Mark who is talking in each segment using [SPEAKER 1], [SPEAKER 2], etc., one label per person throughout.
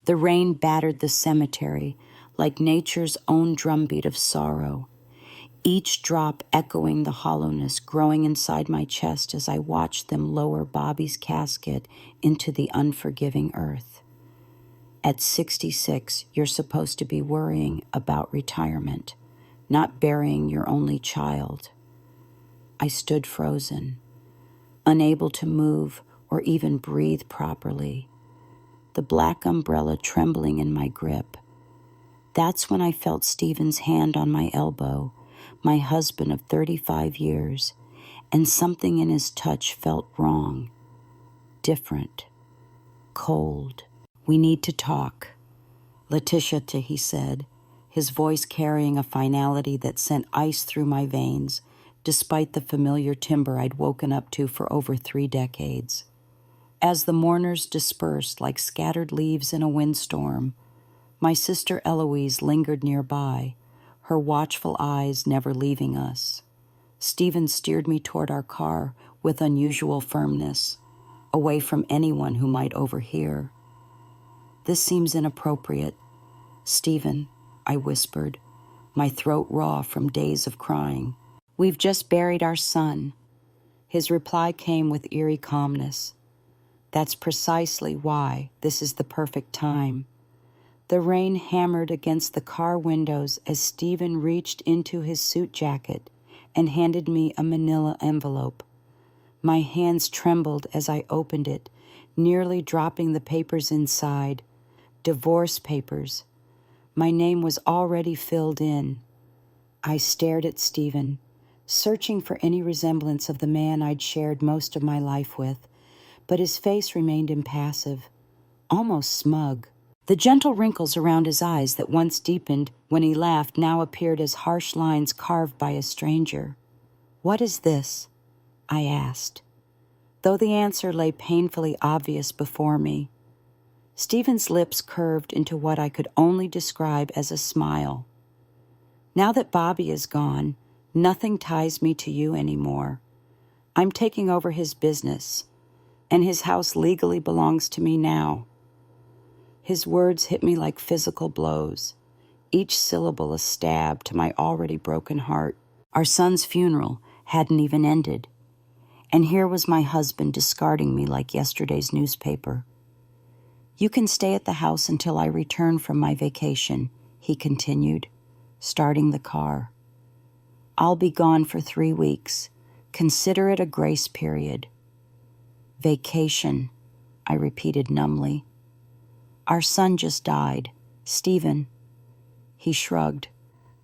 [SPEAKER 1] The rain battered the cemetery like nature's own drumbeat of sorrow, each drop echoing the hollowness growing inside my chest as I watched them lower Bobby's casket into the unforgiving earth. At 66, you're supposed to be worrying about retirement, not burying your only child. I stood frozen, unable to move or even breathe properly, the black umbrella trembling in my grip. That's when I felt Stephen's hand on my elbow, my husband of 35 years, and something in his touch felt wrong, different, cold. "We need to talk." "Letitia," he said, his voice carrying a finality that sent ice through my veins, despite the familiar timbre I'd woken up to for over 3 decades. As the mourners dispersed like scattered leaves in a windstorm, my sister Eloise lingered nearby, her watchful eyes never leaving us. Stephen steered me toward our car with unusual firmness, away from anyone who might overhear. "This seems inappropriate. Stephen," I whispered, my throat raw from days of crying. "We've just buried our son." His reply came with eerie calmness. "That's precisely why this is the perfect time." The rain hammered against the car windows as Stephen reached into his suit jacket and handed me a manila envelope. My hands trembled as I opened it, nearly dropping the papers inside. Divorce papers. My name was already filled in. I stared at Stephen, searching for any resemblance of the man I'd shared most of my life with, but his face remained impassive, almost smug. The gentle wrinkles around his eyes that once deepened when he laughed now appeared as harsh lines carved by a stranger. "What is this?" I asked, though the answer lay painfully obvious before me. Stephen's lips curved into what I could only describe as a smile. "Now that Bobby is gone, nothing ties me to you anymore. I'm taking over his business, and his house legally belongs to me now." His words hit me like physical blows, each syllable a stab to my already broken heart. Our son's funeral hadn't even ended, and here was my husband discarding me like yesterday's newspaper. "You can stay at the house until I return from my vacation," he continued, starting the car. "I'll be gone for 3 weeks. Consider it a grace period." "Vacation," I repeated numbly. "Our son just died. Stephen." He shrugged,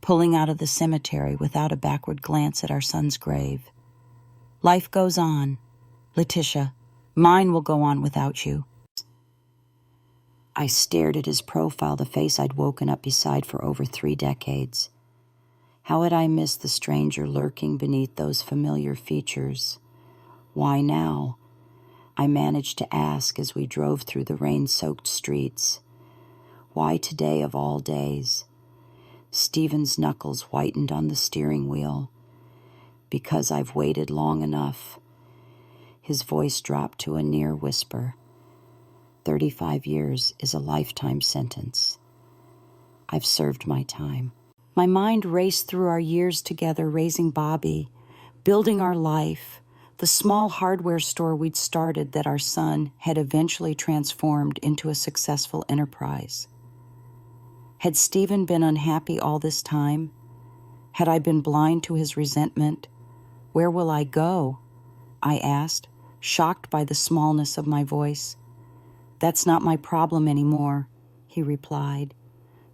[SPEAKER 1] pulling out of the cemetery without a backward glance at our son's grave. "Life goes on. Letitia, mine will go on without you." I stared at his profile, the face I'd woken up beside for over 3 decades. How had I missed the stranger lurking beneath those familiar features? "Why now?" I managed to ask as we drove through the rain-soaked streets. Why today of all days? Stephen's knuckles whitened on the steering wheel. "Because I've waited long enough." His voice dropped to a near whisper. 35 years is a lifetime sentence. I've served my time. My mind raced through our years together raising Bobby, building our life, the small hardware store we'd started that our son had eventually transformed into a successful enterprise. Had Stephen been unhappy all this time? Had I been blind to his resentment? "Where will I go?" I asked, shocked by the smallness of my voice. "That's not my problem anymore," he replied.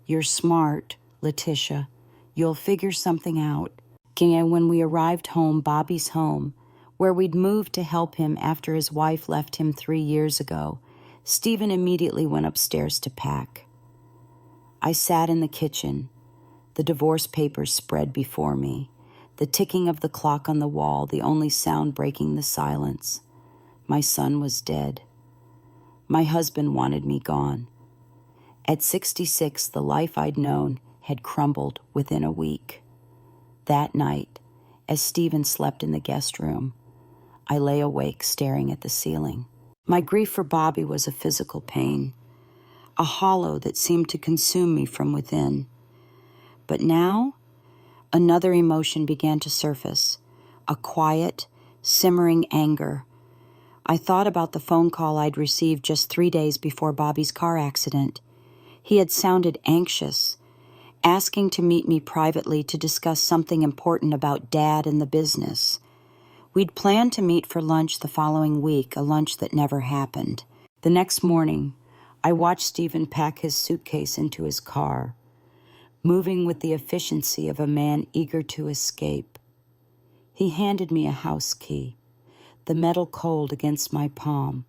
[SPEAKER 1] "You're smart, Letitia. You'll figure something out." And when we arrived home, Bobby's home, where we'd moved to help him after his wife left him 3 years ago, Stephen immediately went upstairs to pack. I sat in the kitchen, the divorce papers spread before me, the ticking of the clock on the wall, the only sound breaking the silence. My son was dead. My husband wanted me gone. At 66, the life I'd known had crumbled within a week. That night, as Stephen slept in the guest room, I lay awake staring at the ceiling. My grief for Bobby was a physical pain. a hollow that seemed to consume me from within. But now, another emotion began to surface, a quiet, simmering anger. I thought about the phone call I'd received just 3 days before Bobby's car accident. He had sounded anxious, asking to meet me privately to discuss something important about Dad and the business. We'd planned to meet for lunch the following week, a lunch that never happened. The next morning, I watched Stephen pack his suitcase into his car, moving with the efficiency of a man eager to escape. He handed me a house key, the metal cold against my palm.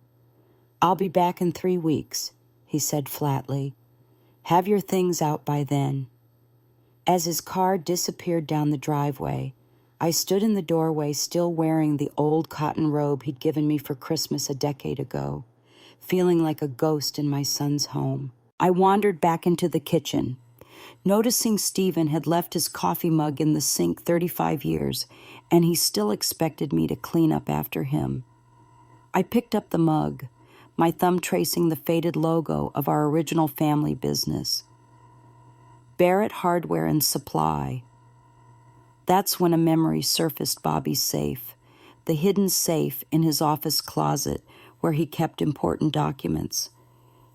[SPEAKER 1] "I'll be back in 3 weeks," he said flatly. "Have your things out by then." As his car disappeared down the driveway, I stood in the doorway still wearing the old cotton robe he'd given me for Christmas a decade ago, feeling like a ghost in my son's home. I wandered back into the kitchen, noticing Stephen had left his coffee mug in the sink 35 years, and he still expected me to clean up after him. I picked up the mug, my thumb tracing the faded logo of our original family business, Barrett Hardware and Supply. That's when a memory surfaced. Bobby's safe, the hidden safe in his office closet where he kept important documents.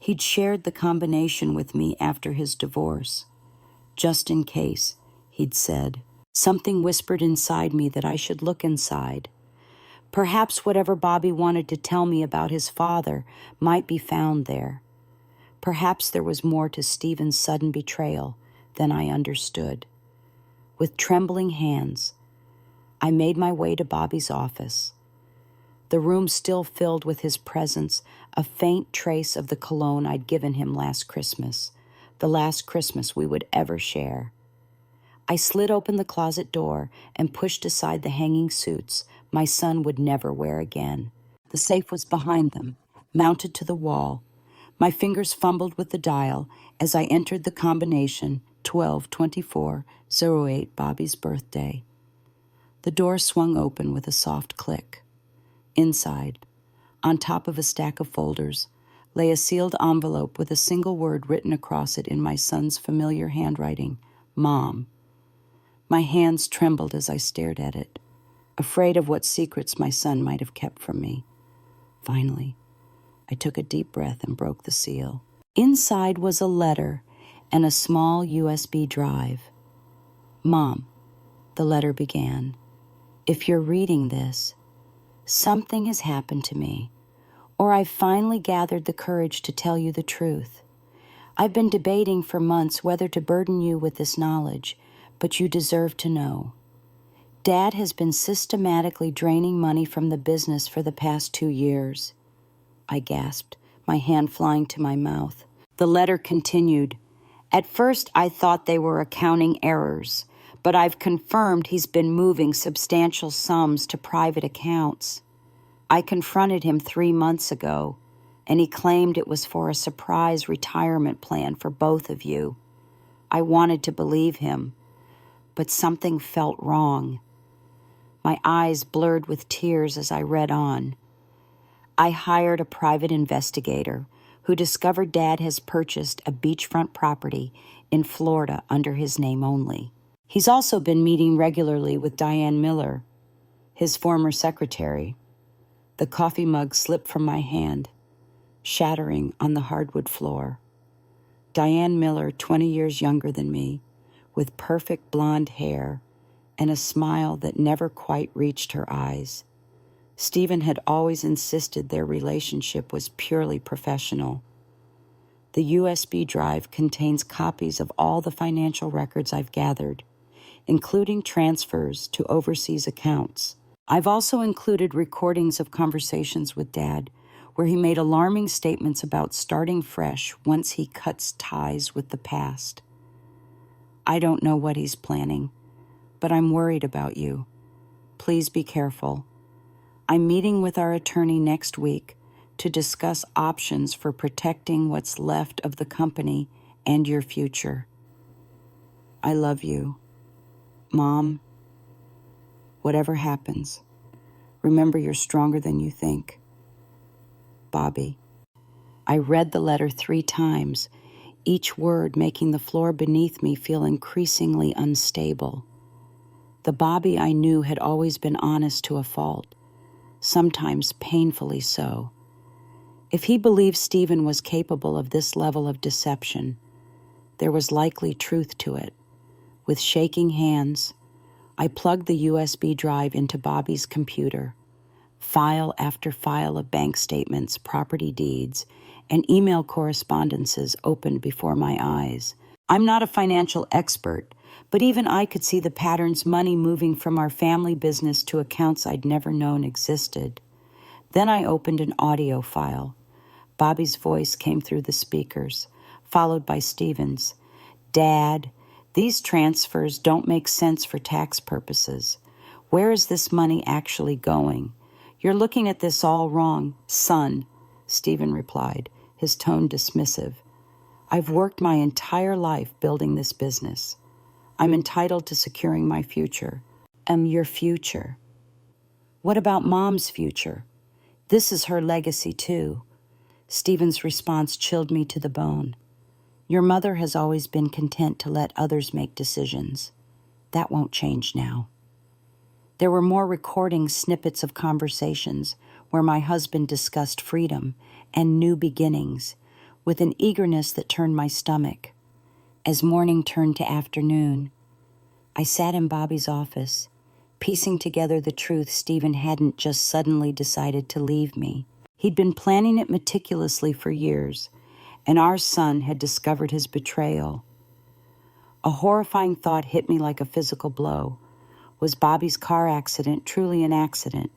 [SPEAKER 1] He'd shared the combination with me after his divorce. "Just in case," he'd said. Something whispered inside me that I should look inside. Perhaps whatever Bobby wanted to tell me about his father might be found there. Perhaps there was more to Stephen's sudden betrayal than I understood. With trembling hands, I made my way to Bobby's office. The room still filled with his presence, a faint trace of the cologne I'd given him last Christmas, the last Christmas we would ever share. I slid open the closet door and pushed aside the hanging suits my son would never wear again. The safe was behind them, mounted to the wall. My fingers fumbled with the dial as I entered the combination 122408, Bobby's birthday. The door swung open with a soft click. Inside, on top of a stack of folders, lay a sealed envelope with a single word written across it in my son's familiar handwriting, "Mom." My hands trembled as I stared at it, afraid of what secrets my son might have kept from me. Finally, I took a deep breath and broke the seal. Inside was a letter and a small USB drive. "Mom," the letter began, "if you're reading this, something has happened to me, or I've finally gathered the courage to tell you the truth. I've been debating for months whether to burden you with this knowledge, but you deserve to know. Dad has been systematically draining money from the business for the past 2 years. I gasped, my hand flying to my mouth. The letter continued. "At first, I thought they were accounting errors, but I've confirmed he's been moving substantial sums to private accounts. I confronted him 3 months ago, and he claimed it was for a surprise retirement plan for both of you. I wanted to believe him, but something felt wrong." My eyes blurred with tears as I read on. "I hired a private investigator who discovered Dad has purchased a beachfront property in Florida under his name only. He's also been meeting regularly with Diane Miller, his former secretary." The coffee mug slipped from my hand, shattering on the hardwood floor. Diane Miller, 20 years younger than me, with perfect blonde hair and a smile that never quite reached her eyes. Stephen had always insisted their relationship was purely professional. The USB drive contains copies of all the financial records I've gathered, including transfers to overseas accounts. I've also included recordings of conversations with Dad where he made alarming statements about starting fresh once he cuts ties with the past. I don't know what he's planning, but I'm worried about you. Please be careful. I'm meeting with our attorney next week to discuss options for protecting what's left of the company and your future. I love you. Mom, whatever happens, remember you're stronger than you think. Bobby. I read the letter 3 times, each word making the floor beneath me feel increasingly unstable. The Bobby I knew had always been honest to a fault, sometimes painfully so. If he believed Stephen was capable of this level of deception, there was likely truth to it. With shaking hands, I plugged the USB drive into Bobby's computer. File after file of bank statements, property deeds, and email correspondences opened before my eyes. I'm not a financial expert, but even I could see the patterns, money moving from our family business to accounts I'd never known existed. Then I opened an audio file. Bobby's voice came through the speakers, followed by Stephen's. "Dad, these transfers don't make sense for tax purposes. Where is this money actually going? You're looking at this all wrong, son," Stephen replied, his tone dismissive. "I've worked my entire life building this business. I'm entitled to securing my future." Your future. What about Mom's future? This is her legacy too." Stephen's response chilled me to the bone. "Your mother has always been content to let others make decisions. That won't change now." There were more recording snippets of conversations where my husband discussed freedom and new beginnings with an eagerness that turned my stomach. As morning turned to afternoon, I sat in Bobby's office, piecing together the truth Stephen hadn't just suddenly decided to leave me. He'd been planning it meticulously for years, and our son had discovered his betrayal. A horrifying thought hit me like a physical blow. Was Bobby's car accident truly an accident?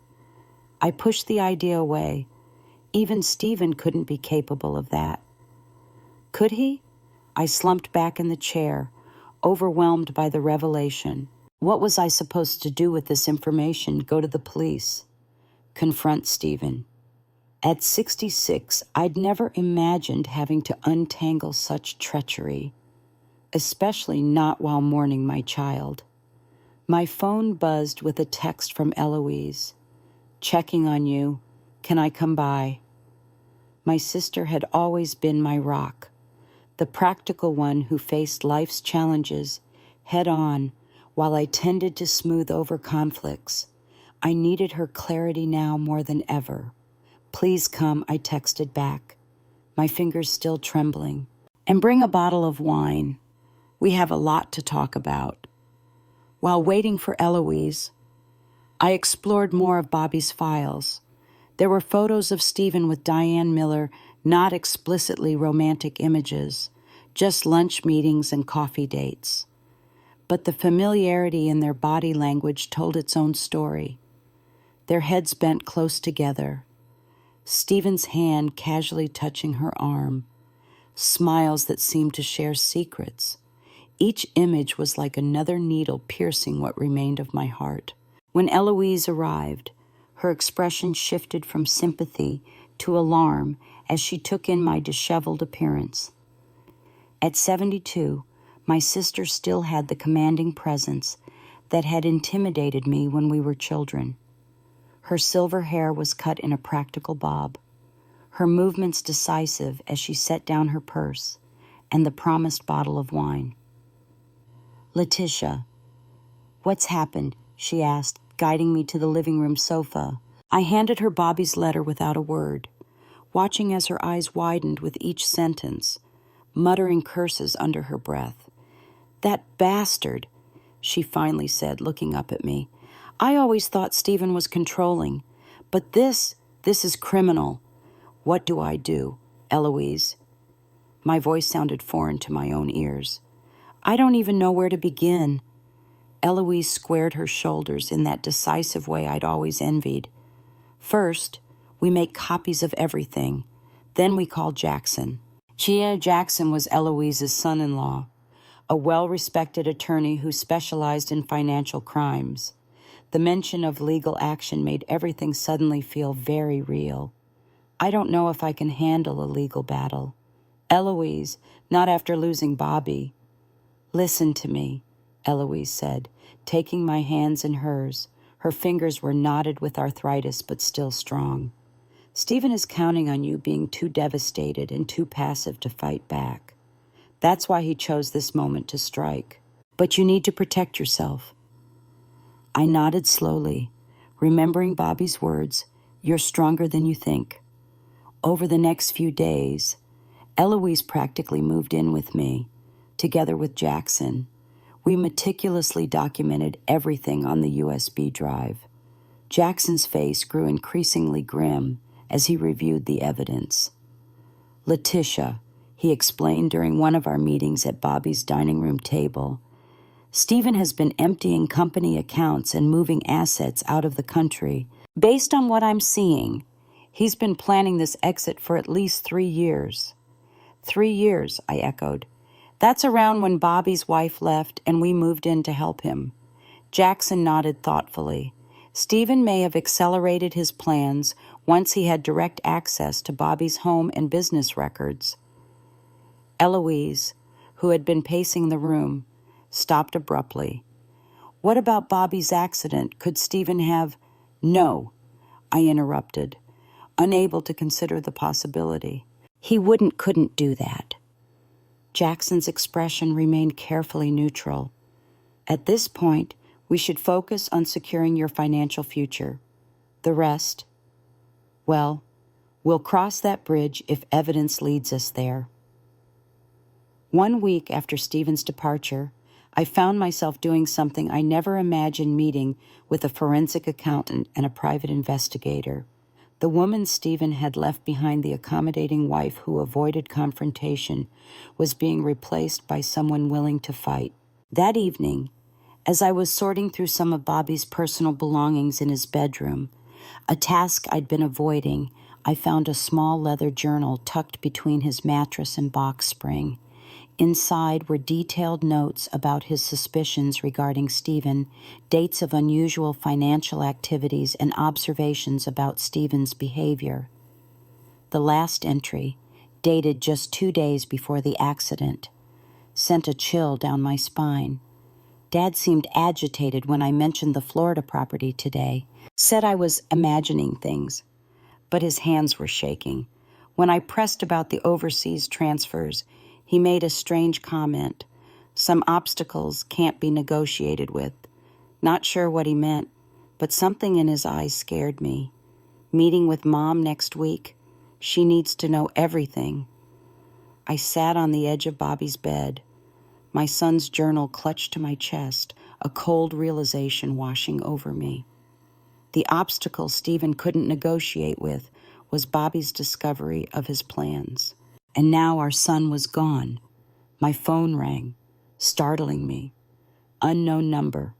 [SPEAKER 1] I pushed the idea away. Even Stephen couldn't be capable of that. Could he? I slumped back in the chair, overwhelmed by the revelation. What was I supposed to do with this information? Go to the police? Confront Stephen? At 66, I'd never imagined having to untangle such treachery, especially not while mourning my child. My phone buzzed with a text from Eloise. "Checking on you. Can I come by?" My sister had always been my rock, the practical one who faced life's challenges head on while I tended to smooth over conflicts. I needed her clarity now more than ever. "Please come," I texted back, my fingers still trembling. "And bring a bottle of wine. We have a lot to talk about." While waiting for Eloise, I explored more of Bobby's files. There were photos of Stephen with Diane Miller, not explicitly romantic images, just lunch meetings and coffee dates. But the familiarity in their body language told its own story. Their heads bent close together, Stephen's hand casually touching her arm, smiles that seemed to share secrets. Each image was like another needle piercing what remained of my heart. When Eloise arrived, her expression shifted from sympathy to alarm as she took in my disheveled appearance. At 72, my sister still had the commanding presence that had intimidated me when we were children. Her silver hair was cut in a practical bob, her movements decisive as she set down her purse and the promised bottle of wine. "Letitia, what's happened?" she asked, guiding me to the living room sofa. I handed her Bobby's letter without a word, watching as her eyes widened with each sentence, muttering curses under her breath. "That bastard," she finally said, looking up at me. "I always thought Stephen was controlling, but this is criminal. What do I do, Eloise?" My voice sounded foreign to my own ears. "I don't even know where to begin." Eloise squared her shoulders in that decisive way I'd always envied. "First, we make copies of everything. Then we call Jackson." Jackson was Eloise's son-in-law, a well-respected attorney who specialized in financial crimes. The mention of legal action made everything suddenly feel very real. "I don't know if I can handle a legal battle." "Eloise, not after losing Bobby." "Listen to me," Eloise said, taking my hands in hers. Her fingers were knotted with arthritis, but still strong. Stephen is counting on you being too devastated and too passive to fight back. That's why he chose this moment to strike. But you need to protect yourself. I nodded slowly, remembering Bobby's words, "You're stronger than you think." Over the next few days, Eloise practically moved in with me, together with Jackson. We meticulously documented everything on the USB drive. Jackson's face grew increasingly grim as he reviewed the evidence. "Letitia," he explained during one of our meetings at Bobby's dining room table, "Stephen has been emptying company accounts and moving assets out of the country. Based on what I'm seeing, he's been planning this exit for at least 3 years." 3 years, I echoed. "That's around when Bobby's wife left and we moved in to help him." Jackson nodded thoughtfully. Stephen may have accelerated his plans once he had direct access to Bobby's home and business records. Eloise, who had been pacing the room, stopped abruptly. "What about Bobby's accident? Could Stephen have—" "No," I interrupted, unable to consider the possibility. "He couldn't do that." Jackson's expression remained carefully neutral. "At this point, we should focus on securing your financial future. The rest, well, we'll cross that bridge if evidence leads us there." 1 week after Stephen's departure, I found myself doing something I never imagined meeting with a forensic accountant and a private investigator. The woman Stephen had left behind, the accommodating wife who avoided confrontation, was being replaced by someone willing to fight. That evening, as I was sorting through some of Bobby's personal belongings in his bedroom, a task I'd been avoiding, I found a small leather journal tucked between his mattress and box spring. Inside were detailed notes about his suspicions regarding Stephen, dates of unusual financial activities, and observations about Stephen's behavior. The last entry, dated just 2 days before the accident, sent a chill down my spine. Dad seemed agitated when I mentioned the Florida property today, said I was imagining things, but his hands were shaking. When I pressed about the overseas transfers, he made a strange comment. Some obstacles can't be negotiated with. Not sure what he meant, but something in his eyes scared me. Meeting with Mom next week. She needs to know everything. I sat on the edge of Bobby's bed, my son's journal clutched to my chest, a cold realization washing over me. The obstacle Stephen couldn't negotiate with was Bobby's discovery of his plans. And now our son was gone. My phone rang, startling me. Unknown number.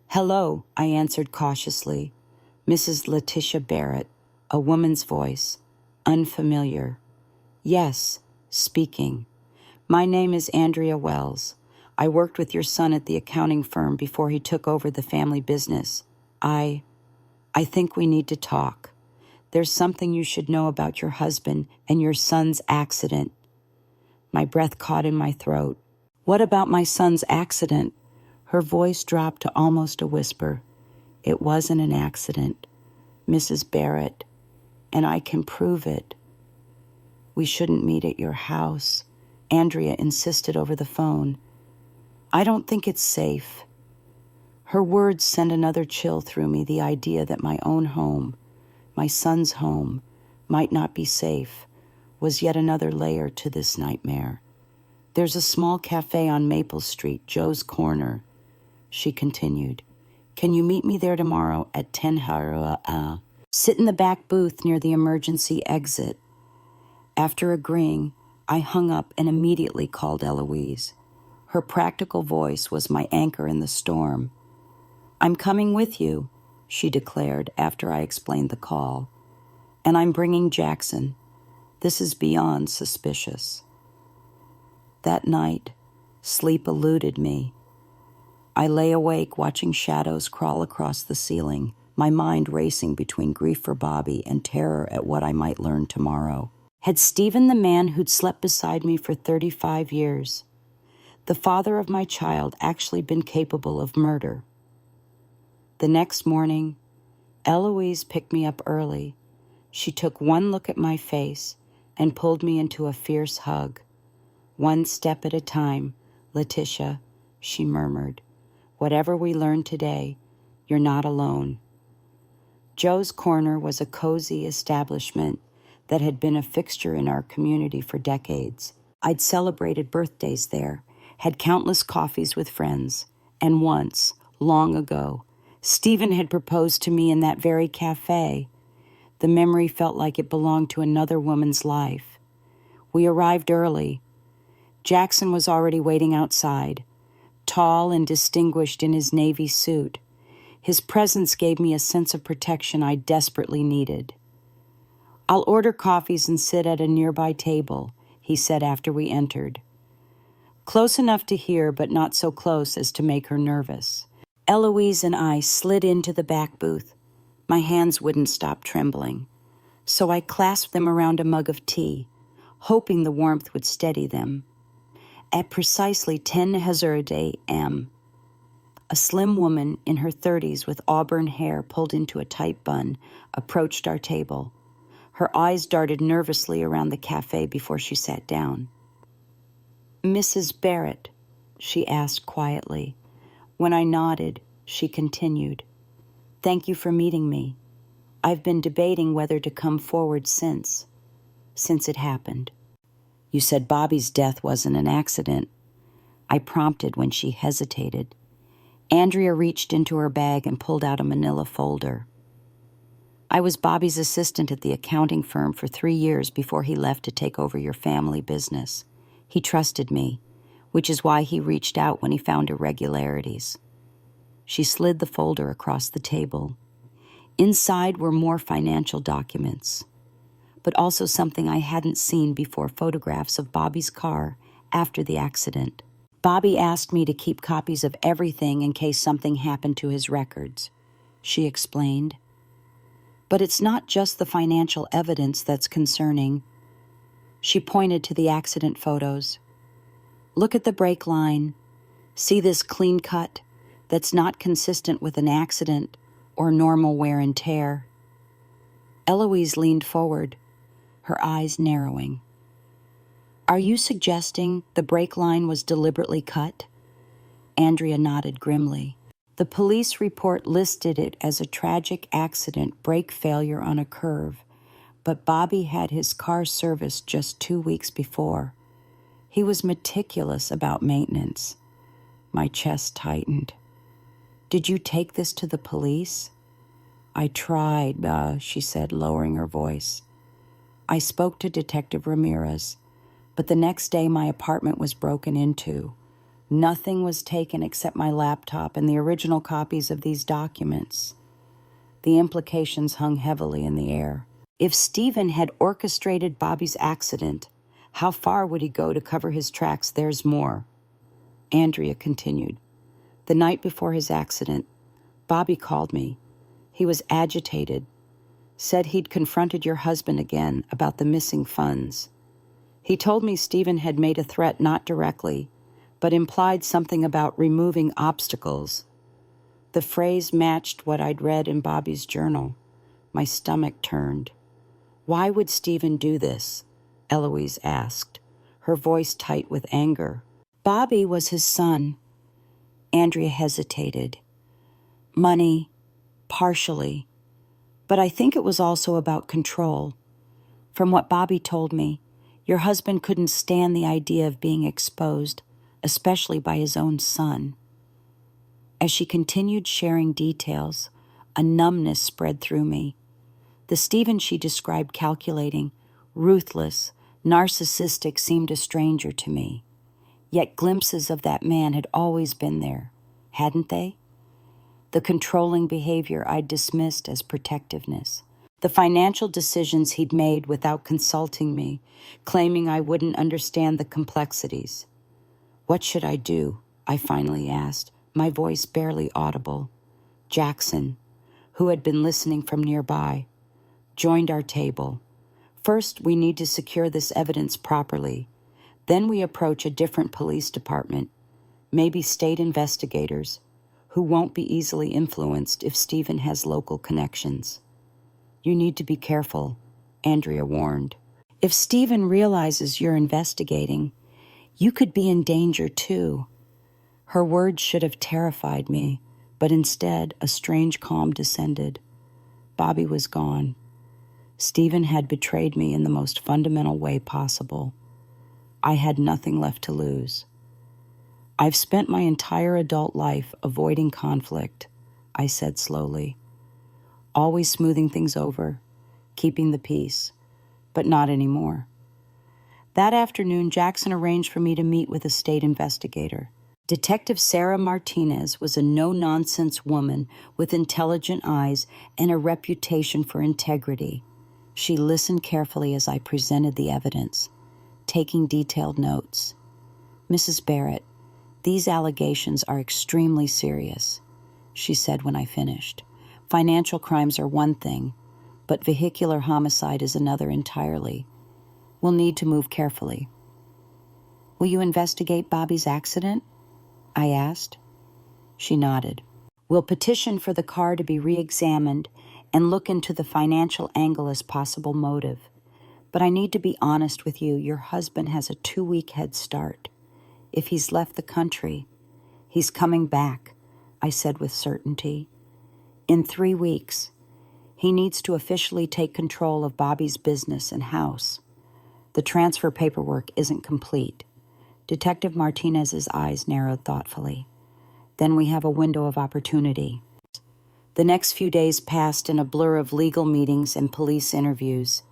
[SPEAKER 1] "Hello," I answered cautiously. Mrs. Letitia Barrett, a woman's voice, unfamiliar. "Yes, speaking. My name is Andrea Wells. I worked with your son at the accounting firm before he took over the family business. I think we need to talk. There's something you should know about your husband and your son's accident." My breath caught in my throat. "What about my son's accident?" Her voice dropped to almost a whisper. "It wasn't an accident, Mrs. Barrett, and I can prove it." "We shouldn't meet at your house," Andrea insisted over the phone. "I don't think it's safe." Her words sent another chill through me, the idea that my own home, my son's home, might not be safe, was yet another layer to this nightmare. "There's a small cafe on Maple Street, Joe's Corner," she continued. "Can you meet me there tomorrow at 10? Sit in the back booth near the emergency exit." After agreeing, I hung up and immediately called Eloise. Her practical voice was my anchor in the storm. "I'm coming with you," she declared after I explained the call. "And I'm bringing Jackson. This is beyond suspicious." That night, sleep eluded me. I lay awake watching shadows crawl across the ceiling, my mind racing between grief for Bobby and terror at what I might learn tomorrow. Had Stephen, the man who'd slept beside me for 35 years, the father of my child, actually been capable of murder? The next morning, Eloise picked me up early, She took one look at my face and pulled me into a fierce hug. "One step at a time, Letitia," she murmured. "Whatever we learn today, you're not alone." Joe's Corner was a cozy establishment that had been a fixture in our community for decades. I'd celebrated birthdays there, had countless coffees with friends, and once, long ago, Stephen had proposed to me in that very cafe. The memory felt like it belonged to another woman's life. We arrived early. Jackson was already waiting outside, tall and distinguished in his navy suit. His presence gave me a sense of protection I desperately needed. "I'll order coffees and sit at a nearby table," he said after we entered. Close enough to hear, but not so close as to make her nervous. Eloise and I slid into the back booth. My hands wouldn't stop trembling, so I clasped them around a mug of tea, hoping the warmth would steady them. At precisely 10 Hazardé M., a slim woman in her 30s with auburn hair pulled into a tight bun approached our table. Her eyes darted nervously around the cafe before she sat down. "Mrs. Barrett?" she asked quietly. When I nodded, she continued, "Thank you for meeting me. I've been debating whether to come forward since it happened." "You said Bobby's death wasn't an accident," I prompted when she hesitated. Andrea reached into her bag and pulled out a manila folder. "I was Bobby's assistant at the accounting firm for 3 years before he left to take over your family business. He trusted me, which is why he reached out when he found irregularities." She slid the folder across the table. Inside were more financial documents, but also something I hadn't seen before: photographs of Bobby's car after the accident. "Bobby asked me to keep copies of everything in case something happened to his records," she explained. "But it's not just the financial evidence that's concerning." She pointed to the accident photos. "Look at the brake line. See this clean cut that's not consistent with an accident or normal wear and tear?" Eloise leaned forward, her eyes narrowing. "Are you suggesting the brake line was deliberately cut?" Andrea nodded grimly. "The police report listed it as a tragic accident, brake failure on a curve, but Bobby had his car serviced just 2 weeks before. He was meticulous about maintenance." My chest tightened. "Did you take this to the police?" "I tried," she said, lowering her voice. "I spoke to Detective Ramirez, but the next day my apartment was broken into. Nothing was taken except my laptop and the original copies of these documents." The implications hung heavily in the air. If Stephen had orchestrated Bobby's accident, how far would he go to cover his tracks? "There's more," Andrea continued. "The night before his accident, Bobby called me. He was agitated, said he'd confronted your husband again about the missing funds. He told me Stephen had made a threat, not directly, but implied something about removing obstacles. The phrase matched what I'd read in Bobby's journal. My stomach turned. "Why would Stephen do this?" Eloise asked, her voice tight with anger. "Bobby was his son." Andrea hesitated. "Money, partially, but I think it was also about control. From what Bobby told me, your husband couldn't stand the idea of being exposed, especially by his own son." As she continued sharing details, a numbness spread through me. The Stephen she described calculating, ruthless, narcissistic seemed a stranger to me. Yet glimpses of that man had always been there, hadn't they? The controlling behavior I'd dismissed as protectiveness. The financial decisions he'd made without consulting me, claiming I wouldn't understand the complexities. "What should I do?" I finally asked, my voice barely audible. Jackson, who had been listening from nearby, joined our table. "First, we need to secure this evidence properly. Then we approach a different police department, maybe state investigators, who won't be easily influenced if Stephen has local connections." You need to be careful, Andrea warned. If Stephen realizes you're investigating, you could be in danger too. Her words should have terrified me, but instead a strange calm descended. Bobby was gone. Stephen had betrayed me in the most fundamental way possible. I had nothing left to lose. I've spent my entire adult life avoiding conflict, I said slowly. Always smoothing things over, keeping the peace, but not anymore. That afternoon, Jackson arranged for me to meet with a state investigator. Detective Sarah Martinez was a no-nonsense woman with intelligent eyes and a reputation for integrity. She listened carefully as I presented the evidence, taking detailed notes. Mrs. Barrett, these allegations are extremely serious, she said when I finished. Financial crimes are one thing, but vehicular homicide is another entirely. We'll need to move carefully. Will you investigate Bobby's accident? I asked. She nodded. We'll petition for the car to be re-examined and look into the financial angle as possible motive. But I need to be honest with you, your husband has a 2-week head start. If he's left the country, he's coming back, I said with certainty. In 3 weeks, he needs to officially take control of Bobby's business and house. The transfer paperwork isn't complete. Detective Martinez's eyes narrowed thoughtfully. Then we have a window of opportunity. The next few days passed in a blur of legal meetings and police interviews.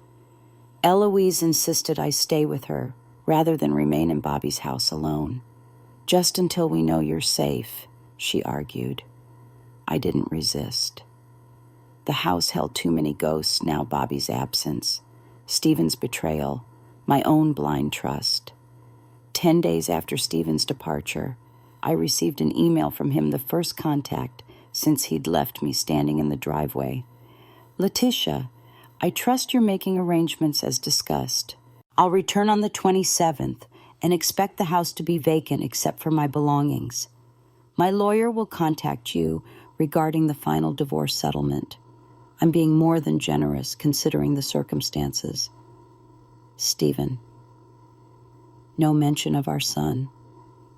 [SPEAKER 1] Eloise insisted I stay with her rather than remain in Bobby's house alone. Just until we know you're safe, she argued. I didn't resist. The house held too many ghosts, now Bobby's absence, Stephen's betrayal, my own blind trust. 10 days after Stephen's departure, I received an email from him, the first contact since he'd left me standing in the driveway. Letitia, I trust you're making arrangements as discussed. I'll return on the 27th and expect the house to be vacant except for my belongings. My lawyer will contact you regarding the final divorce settlement. I'm being more than generous considering the circumstances. Stephen. No mention of our son.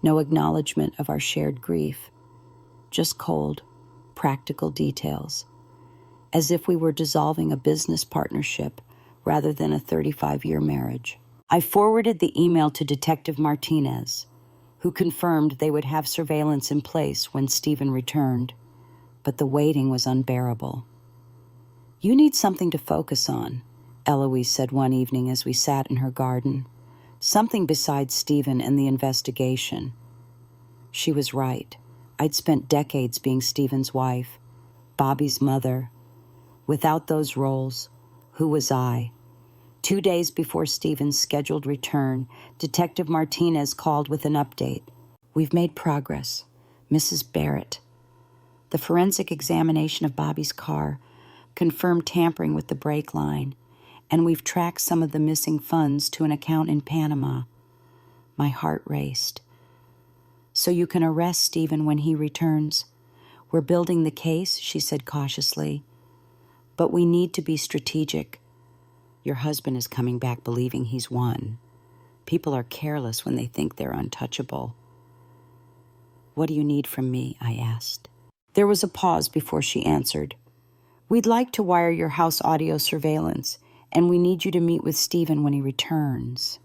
[SPEAKER 1] No acknowledgement of our shared grief. Just cold, practical details. As if we were dissolving a business partnership rather than a 35-year marriage. I forwarded the email to Detective Martinez, who confirmed they would have surveillance in place when Stephen returned, but the waiting was unbearable. You need something to focus on, Eloise said one evening as we sat in her garden. Something besides Stephen and the investigation. She was right. I'd spent decades being Stephen's wife, Bobby's mother. Without those roles, who was I? 2 days before Stephen's scheduled return, Detective Martinez called with an update. We've made progress. Mrs. Barrett. The forensic examination of Bobby's car confirmed tampering with the brake line, and we've tracked some of the missing funds to an account in Panama. My heart raced. So you can arrest Stephen when he returns. We're building the case, she said cautiously. But we need to be strategic. Your husband is coming back believing he's won. People are careless when they think they're untouchable. What do you need from me? I asked. There was a pause before she answered. We'd like to wire your house audio surveillance, and we need you to meet with Stephen when he returns.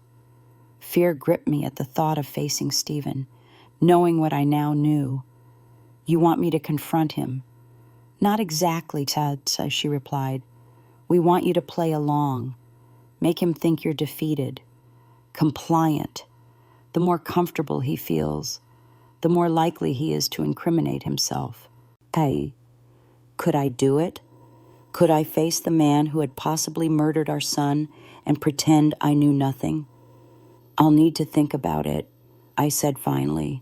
[SPEAKER 1] Fear gripped me at the thought of facing Stephen, knowing what I now knew. You want me to confront him? Not exactly, Ted, she replied. We want you to play along. Make him think you're defeated, compliant. The more comfortable he feels, the more likely he is to incriminate himself. Hey, could I do it? Could I face the man who had possibly murdered our son and pretend I knew nothing? I'll need to think about it, I said finally.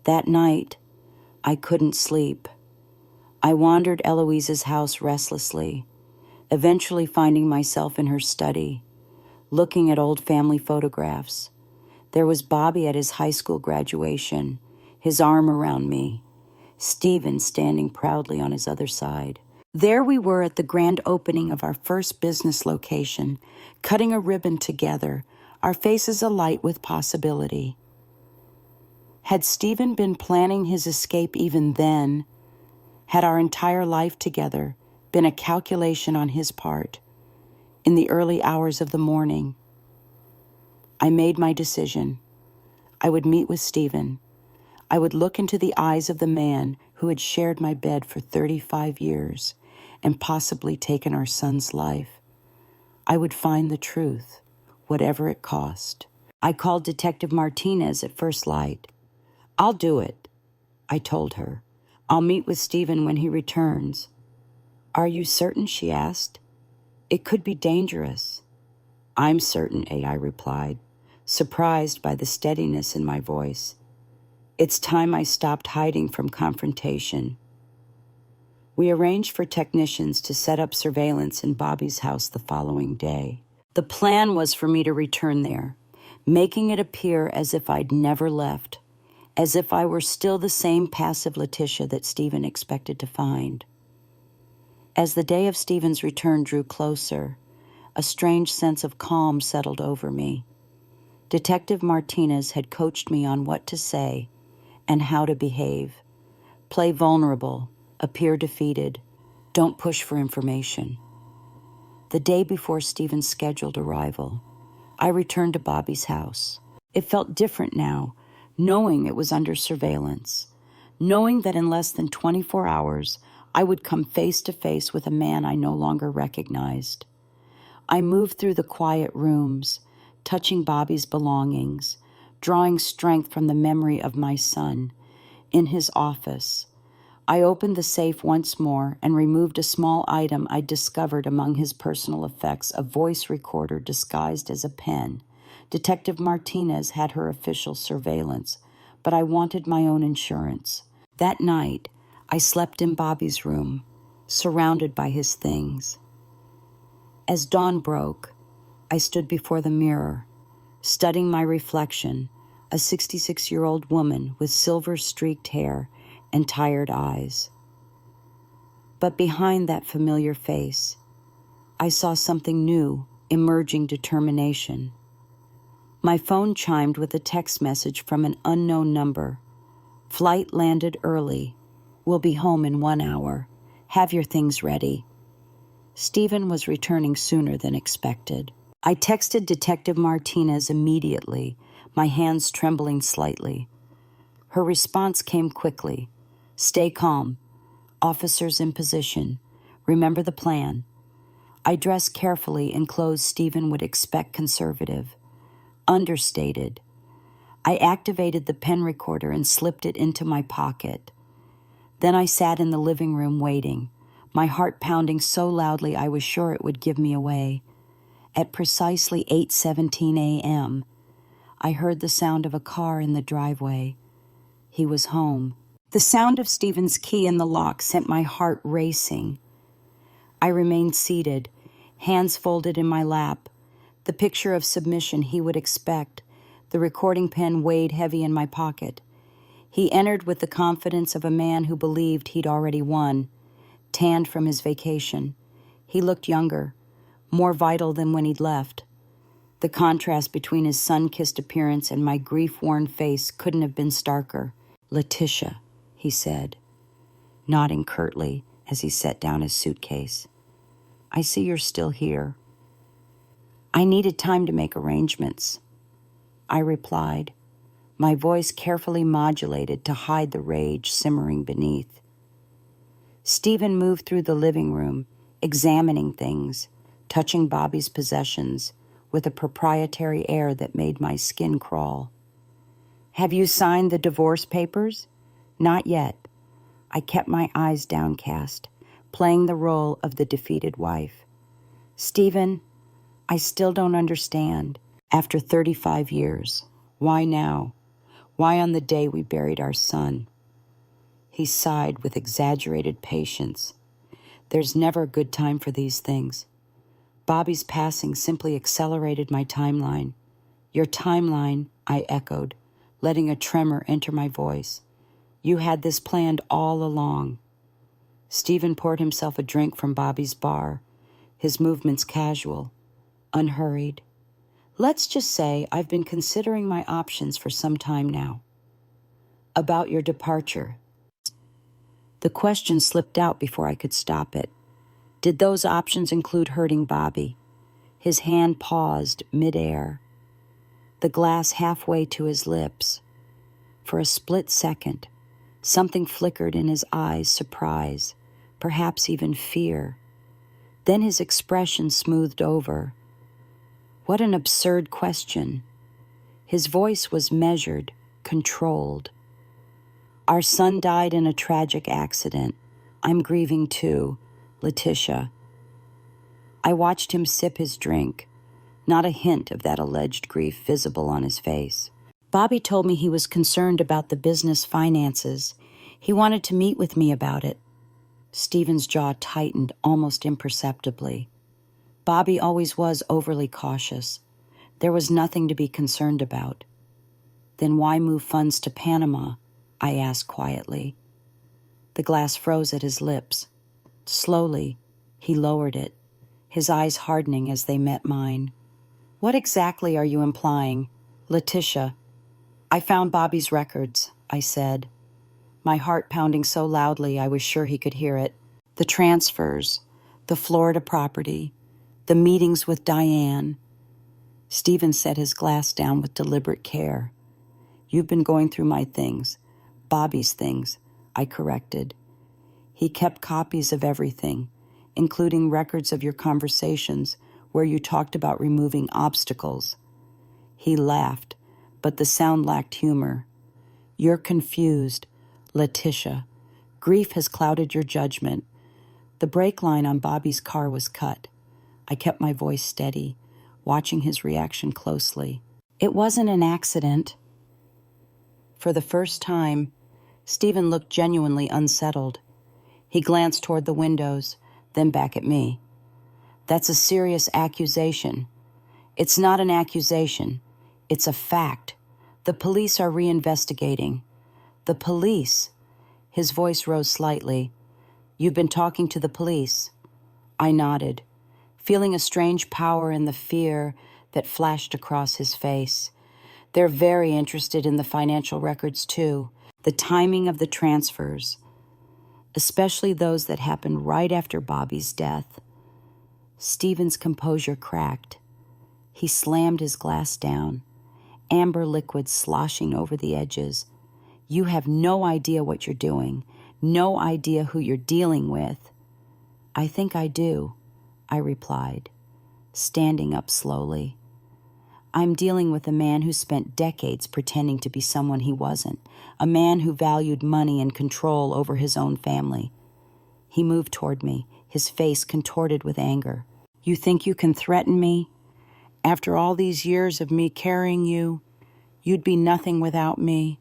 [SPEAKER 1] That night, I couldn't sleep. I wandered Eloise's house restlessly, eventually finding myself in her study, looking at old family photographs. There was Bobby at his high school graduation, his arm around me, Stephen standing proudly on his other side. There we were at the grand opening of our first business location, cutting a ribbon together, our faces alight with possibility. Had Stephen been planning his escape even then? Had our entire life together been a calculation on his part? In the early hours of the morning, I made my decision. I would meet with Stephen. I would look into the eyes of the man who had shared my bed for 35 years and possibly taken our son's life. I would find the truth, whatever it cost. I called Detective Martinez at first light. "I'll do it," I told her. "I'll meet with Stephen when he returns." "Are you certain?" she asked. "It could be dangerous." "I'm certain," AI replied, surprised by the steadiness in my voice. It's time I stopped hiding from confrontation. We arranged for technicians to set up surveillance in Bobby's house the following day. The plan was for me to return there, making it appear as if I'd never left, as if I were still the same passive Letitia that Stephen expected to find. As the day of Stephen's return drew closer, a strange sense of calm settled over me. Detective Martinez had coached me on what to say and how to behave. Play vulnerable, appear defeated, don't push for information. The day before Stephen's scheduled arrival, I returned to Bobby's house. It felt different now, knowing it was under surveillance, knowing that in less than 24 hours, I would come face to face with a man I no longer recognized. I moved through the quiet rooms, touching Bobby's belongings, drawing strength from the memory of my son. In his office, I opened the safe once more and removed a small item I discovered among his personal effects, a voice recorder disguised as a pen. Detective Martinez had her official surveillance, but I wanted my own insurance. That night, I slept in Bobby's room, surrounded by his things. As dawn broke, I stood before the mirror, studying my reflection, a 66-year-old woman with silver-streaked hair and tired eyes. But behind that familiar face, I saw something new, emerging determination. My phone chimed with a text message from an unknown number. "Flight landed early. We'll be home in 1 hour. Have your things ready." Stephen was returning sooner than expected. I texted Detective Martinez immediately, my hands trembling slightly. Her response came quickly. "Stay calm. Officers in position. Remember the plan." I dressed carefully in clothes Stephen would expect conservative. Understated. I activated the pen recorder and slipped it into my pocket. Then I sat in the living room waiting, my heart pounding so loudly I was sure it would give me away. At precisely 8:17 a.m., I heard the sound of a car in the driveway. He was home. The sound of Stephen's key in the lock sent my heart racing. I remained seated, hands folded in my lap, the picture of submission he would expect, the recording pen weighed heavy in my pocket. He entered with the confidence of a man who believed he'd already won, tanned from his vacation. He looked younger, more vital than when he'd left. The contrast between his sun-kissed appearance and my grief-worn face couldn't have been starker. "Letitia," he said, nodding curtly as he set down his suitcase. "I see you're still here." "I needed time to make arrangements," I replied, my voice carefully modulated to hide the rage simmering beneath. Stephen moved through the living room, examining things, touching Bobby's possessions, with a proprietary air that made my skin crawl. "Have you signed the divorce papers?" "Not yet." I kept my eyes downcast, playing the role of the defeated wife. "Stephen, I still don't understand. After 35 years, why now? Why on the day we buried our son?" He sighed with exaggerated patience. "There's never a good time for these things. Bobby's passing simply accelerated my timeline." "Your timeline," I echoed, letting a tremor enter my voice. "You had this planned all along." Stephen poured himself a drink from Bobby's bar, his movements casual, unhurried. Let's just say I've been considering my options for some time now. About your departure. The question slipped out before I could stop it. Did those options include hurting Bobby? His hand paused midair, the glass halfway to his lips. For a split second, something flickered in his eyes, surprise, perhaps even fear. Then his expression smoothed over. What an absurd question. His voice was measured, controlled. Our son died in a tragic accident. I'm grieving too, Letitia. I watched him sip his drink, not a hint of that alleged grief visible on his face. Bobby told me he was concerned about the business finances. He wanted to meet with me about it. Stephen's jaw tightened almost imperceptibly. Bobby always was overly cautious. There was nothing to be concerned about. Then why move funds to Panama? I asked quietly. The glass froze at his lips. Slowly, he lowered it, his eyes hardening as they met mine. What exactly are you implying, Letitia? I found Bobby's records, I said, my heart pounding so loudly I was sure he could hear it. The transfers, the Florida property, the meetings with Diane. Stephen set his glass down with deliberate care. You've been going through my things, Bobby's things, I corrected. He kept copies of everything, including records of your conversations where you talked about removing obstacles. He laughed, but the sound lacked humor. You're confused, Letitia. Grief has clouded your judgment. The brake line on Bobby's car was cut. I kept my voice steady, watching his reaction closely. It wasn't an accident. For the first time, Stephen looked genuinely unsettled. He glanced toward the windows, then back at me. That's a serious accusation. It's not an accusation. It's a fact. The police are reinvestigating. The police? His voice rose slightly. You've been talking to the police? I nodded, feeling a strange power in the fear that flashed across his face. They're very interested in the financial records, too. The timing of the transfers, especially those that happened right after Bobby's death. Stephen's composure cracked. He slammed his glass down, amber liquid sloshing over the edges. You have no idea what you're doing, no idea who you're dealing with. I think I do, I replied, standing up slowly. I'm dealing with a man who spent decades pretending to be someone he wasn't, a man who valued money and control over his own family. He moved toward me, his face contorted with anger. You think you can threaten me? After all these years of me carrying you, you'd be nothing without me.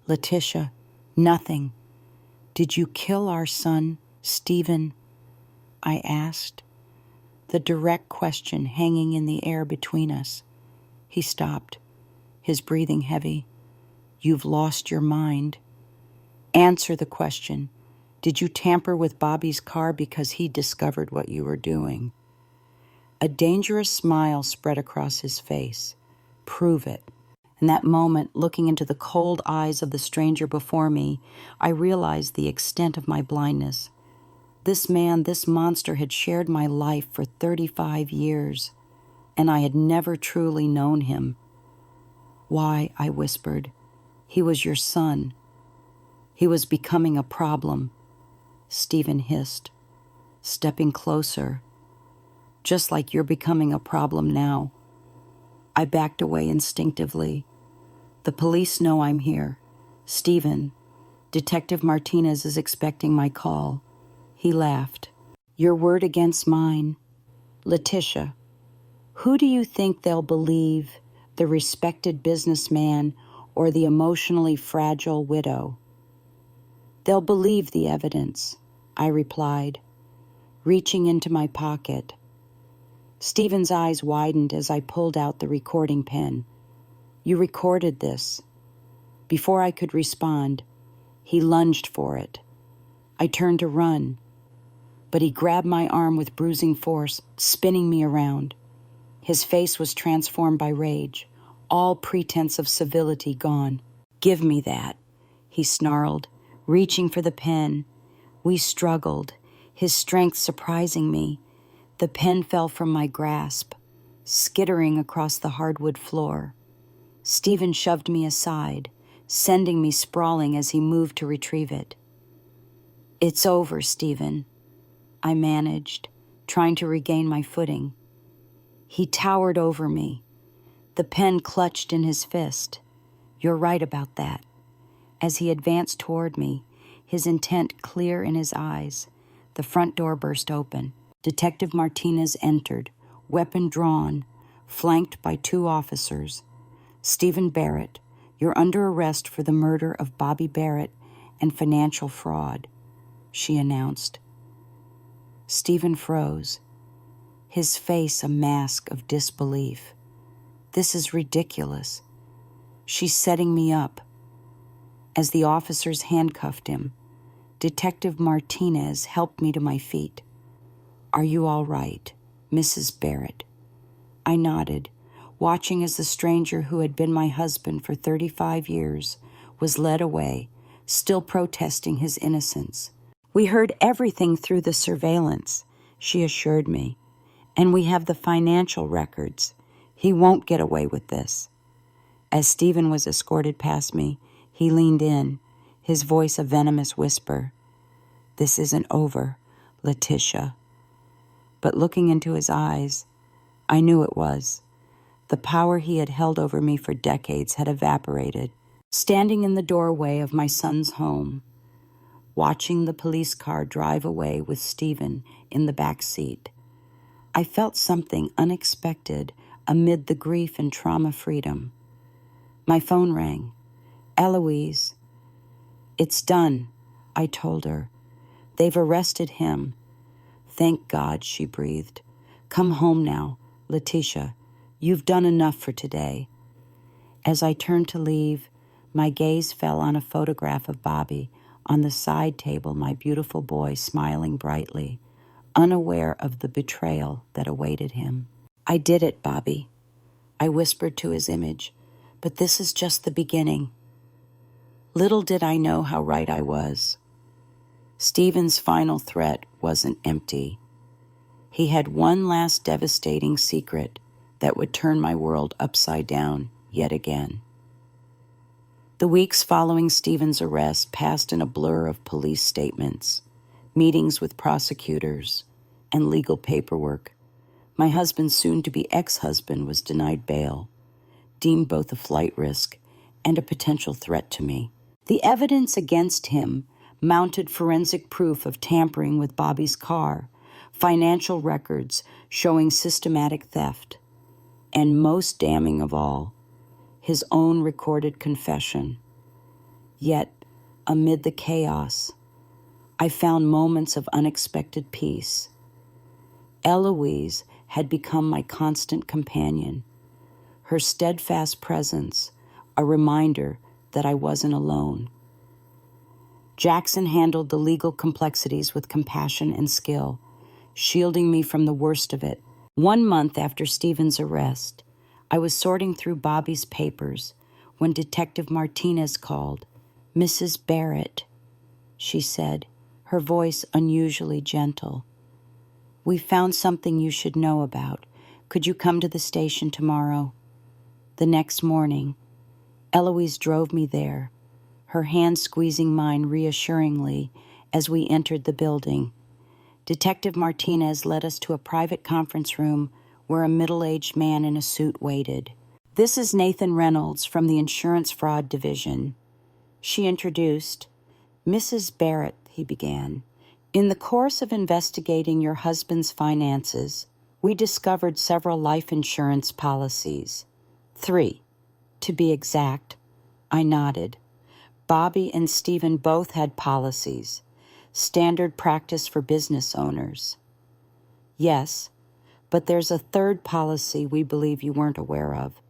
[SPEAKER 1] Letitia, nothing. Did you kill our son, Stephen? I asked, the direct question hanging in the air between us. He stopped, his breathing heavy. You've lost your mind. Answer the question. Did you tamper with Bobby's car because he discovered what you were doing? A dangerous smile spread across his face. Prove it. In that moment, looking into the cold eyes of the stranger before me, I realized the extent of my blindness. This man, this monster, had shared my life for 35 years, and I had never truly known him. Why, I whispered, he was your son. He was becoming a problem. Stephen hissed, stepping closer. Just like you're becoming a problem now. I backed away instinctively. The police know I'm here. Stephen, Detective Martinez is expecting my call. He laughed. Your word against mine. Letitia, who do you think they'll believe, the respected businessman or the emotionally fragile widow? They'll believe the evidence, I replied, reaching into my pocket. Stephen's eyes widened as I pulled out the recording pen. You recorded this. Before I could respond, he lunged for it. I turned to run, but he grabbed my arm with bruising force, spinning me around. His face was transformed by rage, all pretense of civility gone. "Give me that," he snarled, reaching for the pen. We struggled, his strength surprising me. The pen fell from my grasp, skittering across the hardwood floor. Stephen shoved me aside, sending me sprawling as he moved to retrieve it. "It's over, Stephen," I managed, trying to regain my footing. He towered over me, the pen clutched in his fist. "You're right about that." As he advanced toward me, his intent clear in his eyes, the front door burst open. Detective Martinez entered, weapon drawn, flanked by 2 officers. "Stephen Barrett, you're under arrest for the murder of Bobby Barrett and financial fraud," she announced. Stephen froze, his face a mask of disbelief. "This is ridiculous. She's setting me up." As the officers handcuffed him, Detective Martinez helped me to my feet. "Are you all right, Mrs. Barrett?" I nodded, watching as the stranger who had been my husband for 35 years was led away, still protesting his innocence. "We heard everything through the surveillance," she assured me, "and we have the financial records. He won't get away with this." As Stephen was escorted past me, he leaned in, his voice a venomous whisper. "This isn't over, Letitia." But looking into his eyes, I knew it was. The power he had held over me for decades had evaporated. Standing in the doorway of my son's home, watching the police car drive away with Stephen in the back seat, I felt something unexpected amid the grief and trauma freedom. My phone rang. "Eloise." "It's done," I told her. "They've arrested him." "Thank God," she breathed. "Come home now, Letitia. You've done enough for today." As I turned to leave, my gaze fell on a photograph of Bobby on the side table, my beautiful boy smiling brightly, unaware of the betrayal that awaited him. "I did it, Bobby," I whispered to his image, "but this is just the beginning." Little did I know how right I was. Stephen's final threat wasn't empty. He had one last devastating secret that would turn my world upside down yet again. The weeks following Stephen's arrest passed in a blur of police statements, meetings with prosecutors, and legal paperwork. My husband's soon-to-be ex-husband was denied bail, deemed both a flight risk and a potential threat to me. The evidence against him mounted forensic proof of tampering with Bobby's car, financial records showing systematic theft, and most damning of all, his own recorded confession. Yet, amid the chaos, I found moments of unexpected peace. Eloise had become my constant companion, her steadfast presence a reminder that I wasn't alone. Jackson handled the legal complexities with compassion and skill, shielding me from the worst of it. 1 month after Stephen's arrest, I was sorting through Bobby's papers when Detective Martinez called. "Mrs. Barrett," she said, her voice unusually gentle. "We found something you should know about. Could you come to the station tomorrow?" The next morning, Eloise drove me there, her hand squeezing mine reassuringly as we entered the building. Detective Martinez led us to a private conference room where a middle-aged man in a suit waited. "This is Nathan Reynolds from the Insurance Fraud Division," she introduced. "Mrs. Barrett," he began, "in the course of investigating your husband's finances, we discovered several life insurance policies. 3, to be exact." I nodded. Bobby and Stephen both had policies, standard practice for business owners. "Yes, but there's a 3rd policy we believe you weren't aware of."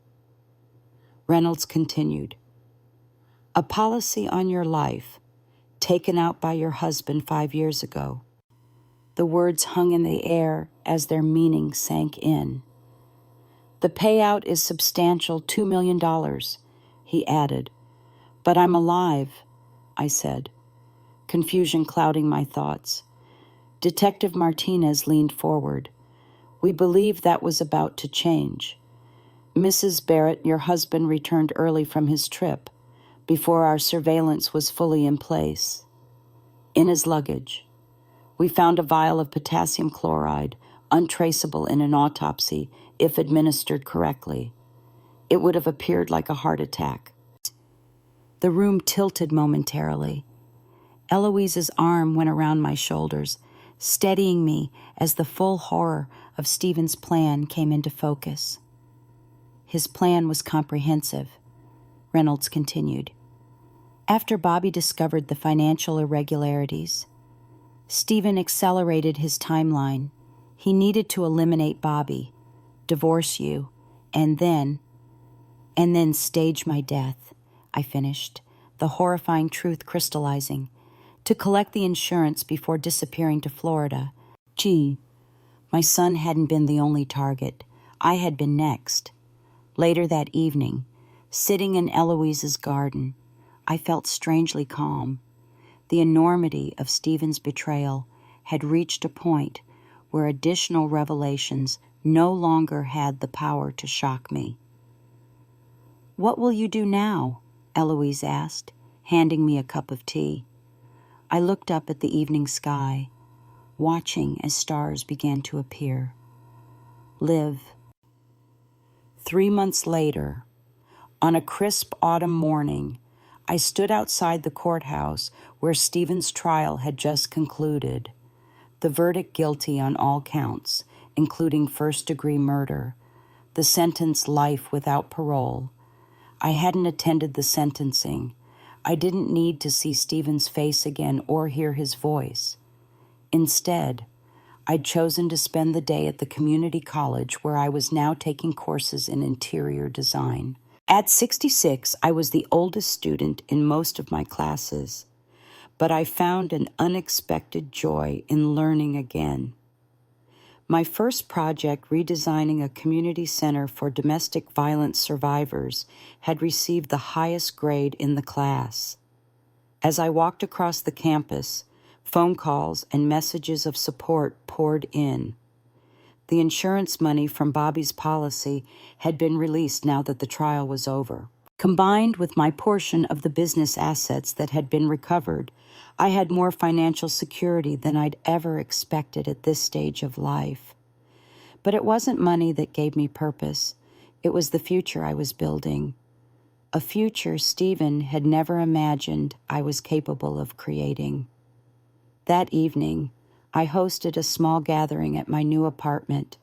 [SPEAKER 1] Reynolds continued. "A policy on your life, taken out by your husband 5 years ago." The words hung in the air as their meaning sank in. The payout is substantial, $2 million, he added. But I'm alive, I said, confusion clouding my thoughts. Detective Martinez leaned forward. We believe that was about to change. Mrs. Barrett, your husband returned early from his trip, before our surveillance was fully in place. In his luggage, we found a vial of potassium chloride, untraceable in an autopsy if administered correctly. It would have appeared like a heart attack. The room tilted momentarily. Eloise's arm went around my shoulders, steadying me as the full horror of Stephen's plan came into focus. His plan was comprehensive, Reynolds continued. After Bobby discovered the financial irregularities, Stephen accelerated his timeline. He needed to eliminate Bobby, divorce you, and then stage my death, I finished, the horrifying truth crystallizing, to collect the insurance before disappearing to Florida. Gee, my son hadn't been the only target. I had been next. Later that evening, sitting in Eloise's garden, I felt strangely calm. The enormity of Stephen's betrayal had reached a point where additional revelations no longer had the power to shock me. What will you do now? Eloise asked, handing me a cup of tea. I looked up at the evening sky, watching as stars began to appear. Live. 3 months later, on a crisp autumn morning, I stood outside the courthouse where Stephen's trial had just concluded. The verdict guilty on all counts, including first-degree murder. The sentence life without parole. I hadn't attended the sentencing. I didn't need to see Stephen's face again or hear his voice. Instead, I'd chosen to spend the day at the community college where I was now taking courses in interior design. At 66, I was the oldest student in most of my classes, but I found an unexpected joy in learning again. My first project, redesigning a community center for domestic violence survivors, had received the highest grade in the class. As I walked across the campus, phone calls and messages of support poured in. The insurance money from Bobby's policy had been released now that the trial was over. Combined with my portion of the business assets that had been recovered, I had more financial security than I'd ever expected at this stage of life. But it wasn't money that gave me purpose. It was the future I was building. A future Stephen had never imagined I was capable of creating. That evening, I hosted a small gathering at my new apartment.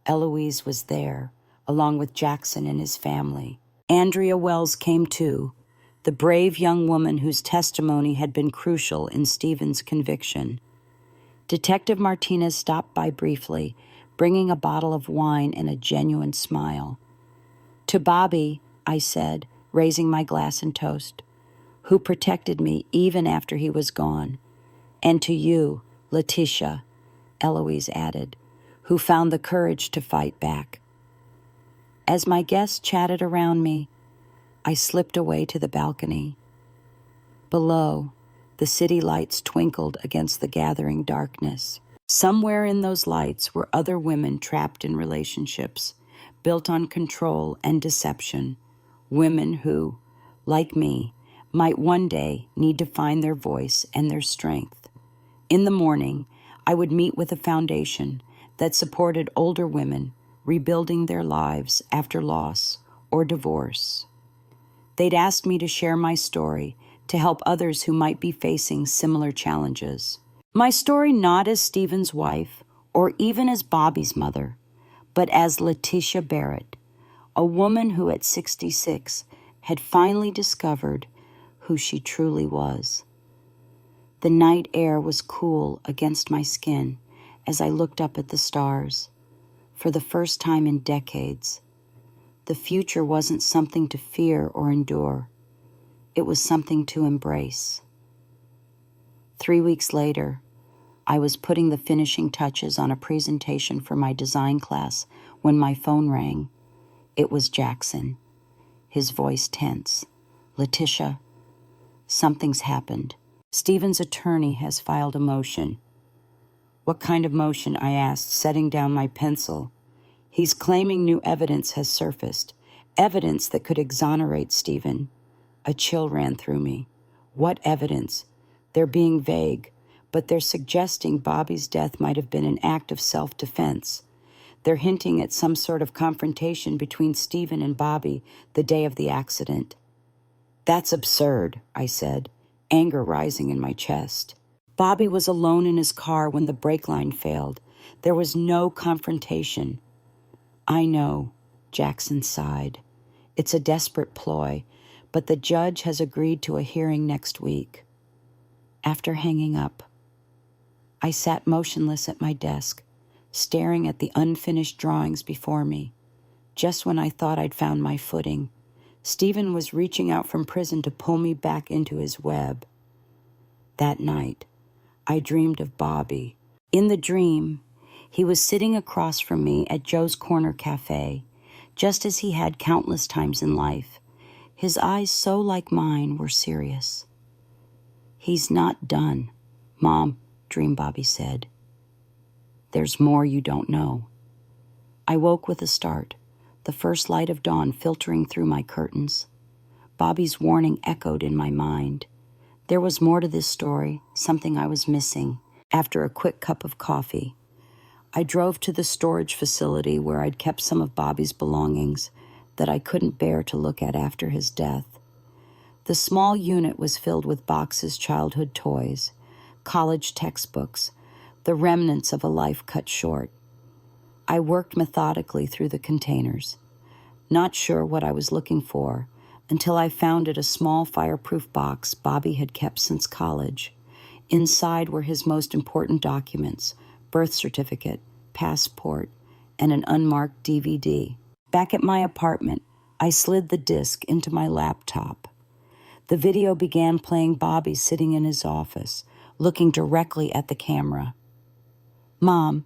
[SPEAKER 1] Eloise was there, along with Jackson and his family. Andrea Wells came too, the brave young woman whose testimony had been crucial in Stephen's conviction. Detective Martinez stopped by briefly, bringing a bottle of wine and a genuine smile. To Bobby, I said, raising my glass and toast, who protected me even after he was gone. And to you, Letitia, Eloise added, who found the courage to fight back. As my guests chatted around me, I slipped away to the balcony. Below, the city lights twinkled against the gathering darkness. Somewhere in those lights were other women trapped in relationships, built on control and deception, women who, like me, might one day need to find their voice and their strength. In the morning, I would meet with a foundation that supported older women rebuilding their lives after loss or divorce. They'd asked me to share my story to help others who might be facing similar challenges. My story not as Stephen's wife or even as Bobby's mother, but as Letitia Barrett, a woman who at 66 had finally discovered who she truly was. The night air was cool against my skin as I looked up at the stars. For the first time in decades, the future wasn't something to fear or endure. It was something to embrace. 3 weeks later, I was putting the finishing touches on a presentation for my design class when my phone rang. It was Jackson, his voice tense. "Letitia, something's happened. Stephen's attorney has filed a motion." "What kind of motion?" I asked, setting down my pencil. "He's claiming new evidence has surfaced, evidence that could exonerate Stephen." A chill ran through me. "What evidence?" "They're being vague, but they're suggesting Bobby's death might have been an act of self-defense. They're hinting at some sort of confrontation between Stephen and Bobby the day of the accident." "That's absurd," I said, anger rising in my chest. "Bobby was alone in his car when the brake line failed. There was no confrontation." "I know," Jackson sighed. "It's a desperate ploy, but the judge has agreed to a hearing next week." After hanging up, I sat motionless at my desk, staring at the unfinished drawings before me. Just when I thought I'd found my footing, Stephen was reaching out from prison to pull me back into his web. That night, I dreamed of Bobby. In the dream, he was sitting across from me at Joe's Corner Cafe, just as he had countless times in life. His eyes, so like mine, were serious. "He's not done, Mom," Dream Bobby said. "There's more you don't know." I woke with a start, the first light of dawn filtering through my curtains. Bobby's warning echoed in my mind. There was more to this story, something I was missing. After a quick cup of coffee, I drove to the storage facility where I'd kept some of Bobby's belongings that I couldn't bear to look at after his death. The small unit was filled with boxes, childhood toys, college textbooks, the remnants of a life cut short. I worked methodically through the containers, not sure what I was looking for, until I found it a small fireproof box Bobby had kept since college. Inside were his most important documents: birth certificate, passport, and an unmarked DVD. Back at my apartment, I slid the disc into my laptop. The video began playing Bobby sitting in his office, looking directly at the camera. "Mom,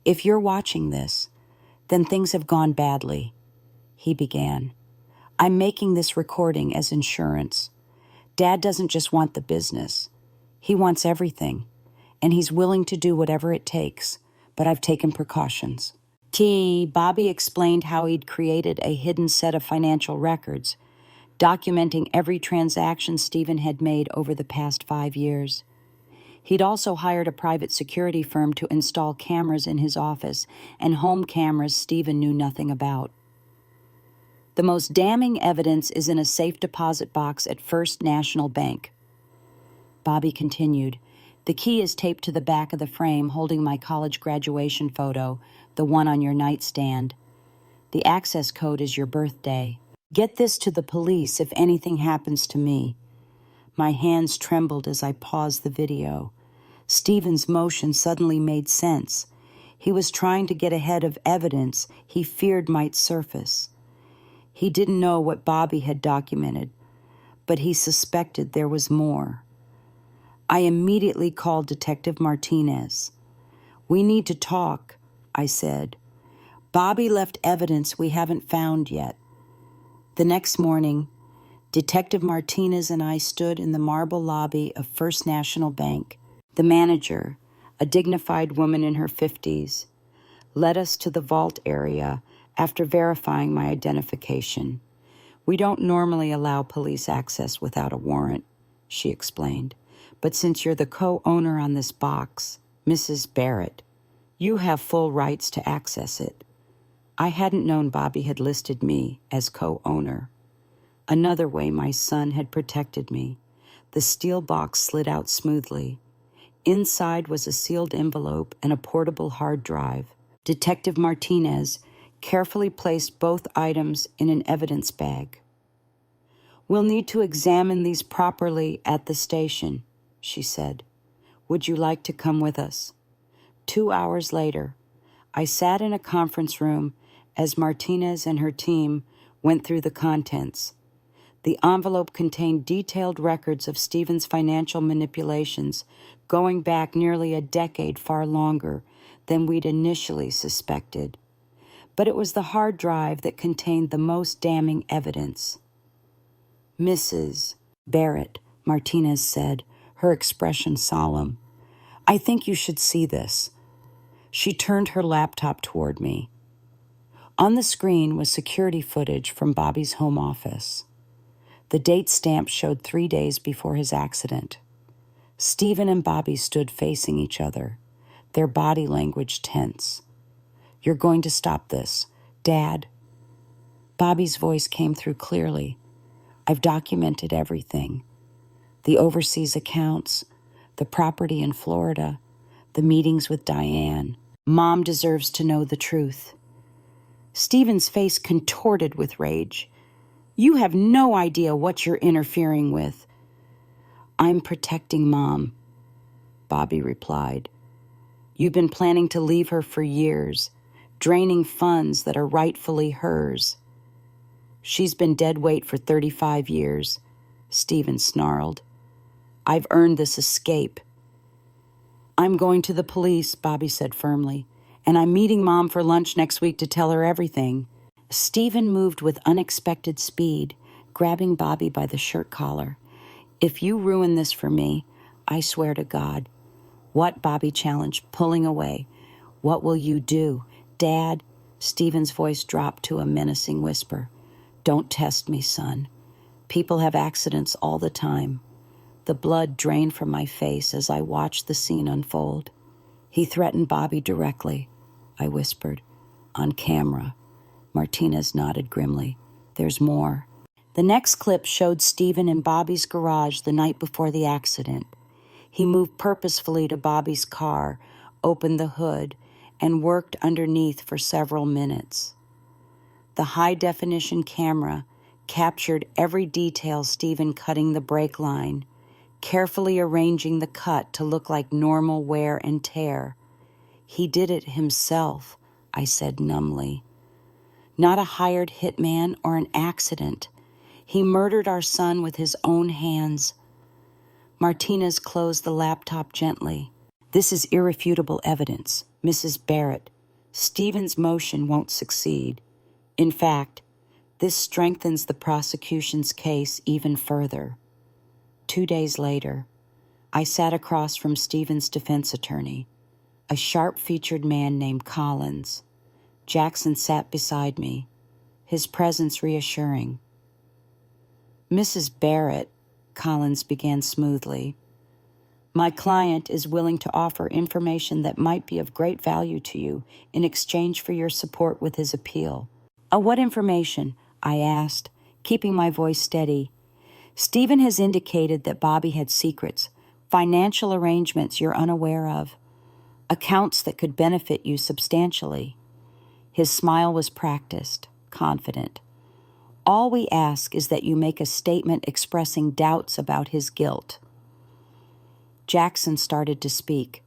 [SPEAKER 1] if you're watching this, then things have gone badly," he began. "I'm making this recording as insurance. Dad doesn't just want the business. He wants everything, and he's willing to do whatever it takes, but I've taken precautions." Bobby explained how he'd created a hidden set of financial records, documenting every transaction Stephen had made over the past 5 years. He'd also hired a private security firm to install cameras in his office and home cameras Stephen knew nothing about. "The most damning evidence is in a safe deposit box at First National Bank," Bobby continued. "The key is taped to the back of the frame holding my college graduation photo, the one on your nightstand. The access code is your birthday. Get this to the police if anything happens to me." My hands trembled as I paused the video. Stephen's motion suddenly made sense. He was trying to get ahead of evidence he feared might surface. He didn't know what Bobby had documented, but he suspected there was more. I immediately called Detective Martinez. "We need to talk," I said. "Bobby left evidence we haven't found yet." The next morning, Detective Martinez and I stood in the marble lobby of First National Bank. The manager, a dignified woman in her 50s, led us to the vault area after verifying my identification. "We don't normally allow police access without a warrant," she explained. "But since you're the co-owner on this box, Mrs. Barrett, you have full rights to access it." I hadn't known Bobby had listed me as co-owner. Another way my son had protected me. The steel box slid out smoothly. Inside was a sealed envelope and a portable hard drive. Detective Martinez carefully placed both items in an evidence bag. "We'll need to examine these properly at the station," she said. "Would you like to come with us?" 2 hours later, I sat in a conference room as Martinez and her team went through the contents. The envelope contained detailed records of Stephen's financial manipulations going back nearly a decade, far longer than we'd initially suspected. But it was the hard drive that contained the most damning evidence. "Mrs. Barrett," Martinez said, her expression solemn, "I think you should see this." She turned her laptop toward me. On the screen was security footage from Bobby's home office. The date stamp showed 3 days before his accident. Stephen and Bobby stood facing each other, their body language tense. "You're going to stop this, Dad." Bobby's voice came through clearly. "I've documented everything. The overseas accounts, the property in Florida, the meetings with Diane. Mom deserves to know the truth." Stephen's face contorted with rage. "You have no idea what you're interfering with." "I'm protecting Mom," Bobby replied. "You've been planning to leave her for years, draining funds that are rightfully hers." "She's been dead weight for 35 years, Stephen snarled. "I've earned this escape." "I'm going to the police," Bobby said firmly, "and I'm meeting Mom for lunch next week to tell her everything." Stephen moved with unexpected speed, grabbing Bobby by the shirt collar. "If you ruin this for me, I swear to God." "What?" Bobby challenged, pulling away. "What will you do, Dad?" Stephen's voice dropped to a menacing whisper. "Don't test me, son. People have accidents all the time." The blood drained from my face as I watched the scene unfold. "He threatened Bobby directly," I whispered. "On camera." Martinez nodded grimly. "There's more." The next clip showed Stephen in Bobby's garage the night before the accident. He moved purposefully to Bobby's car, opened the hood, and worked underneath for several minutes. The high-definition camera captured every detail: Stephen cutting the brake line, carefully arranging the cut to look like normal wear and tear. "He did it himself," I said numbly. "Not a hired hitman or an accident. He murdered our son with his own hands." Martinez closed the laptop gently. "This is irrefutable evidence, Mrs. Barrett. Stephen's motion won't succeed. In fact, this strengthens the prosecution's case even further." 2 days later, I sat across from Stephen's defense attorney, a sharp-featured man named Collins. Jackson sat beside me, his presence reassuring. "Mrs. Barrett," Collins began smoothly, "my client is willing to offer information that might be of great value to you in exchange for your support with his appeal." What information?" I asked, keeping my voice steady. "Stephen has indicated that Bobby had secrets, financial arrangements you're unaware of, accounts that could benefit you substantially." His smile was practiced, confident. "All we ask is that you make a statement expressing doubts about his guilt." Jackson started to speak,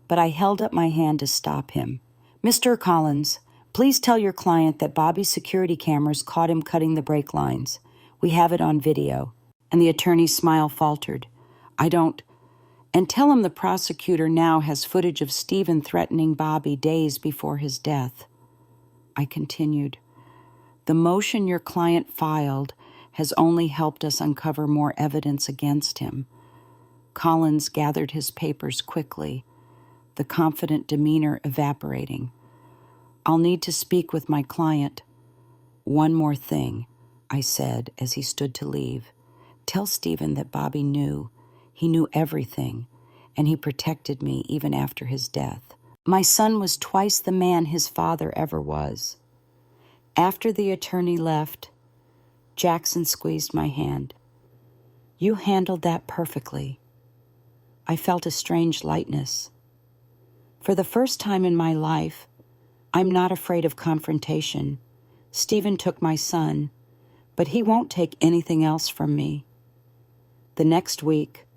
[SPEAKER 1] but I held up my hand to stop him. "Mr. Collins, please tell your client that Bobby's security cameras caught him cutting the brake lines. We have it on video." And the attorney's smile faltered. "I don't—" "And tell him the prosecutor now has footage of Stephen threatening Bobby days before his death." I continued. "The motion your client filed has only helped us uncover more evidence against him." Collins gathered his papers quickly, the confident demeanor evaporating. "I'll need to speak with my client." "One more thing," I said as he stood to leave. "Tell Stephen that Bobby knew. He knew everything, and he protected me even after his death. My son was twice the man his father ever was." After the attorney left, Jackson squeezed my hand. "You handled that perfectly." I felt a strange lightness. For the first time in my life, I'm not afraid of confrontation. Stephen took my son, but he won't take anything else from me. The next week,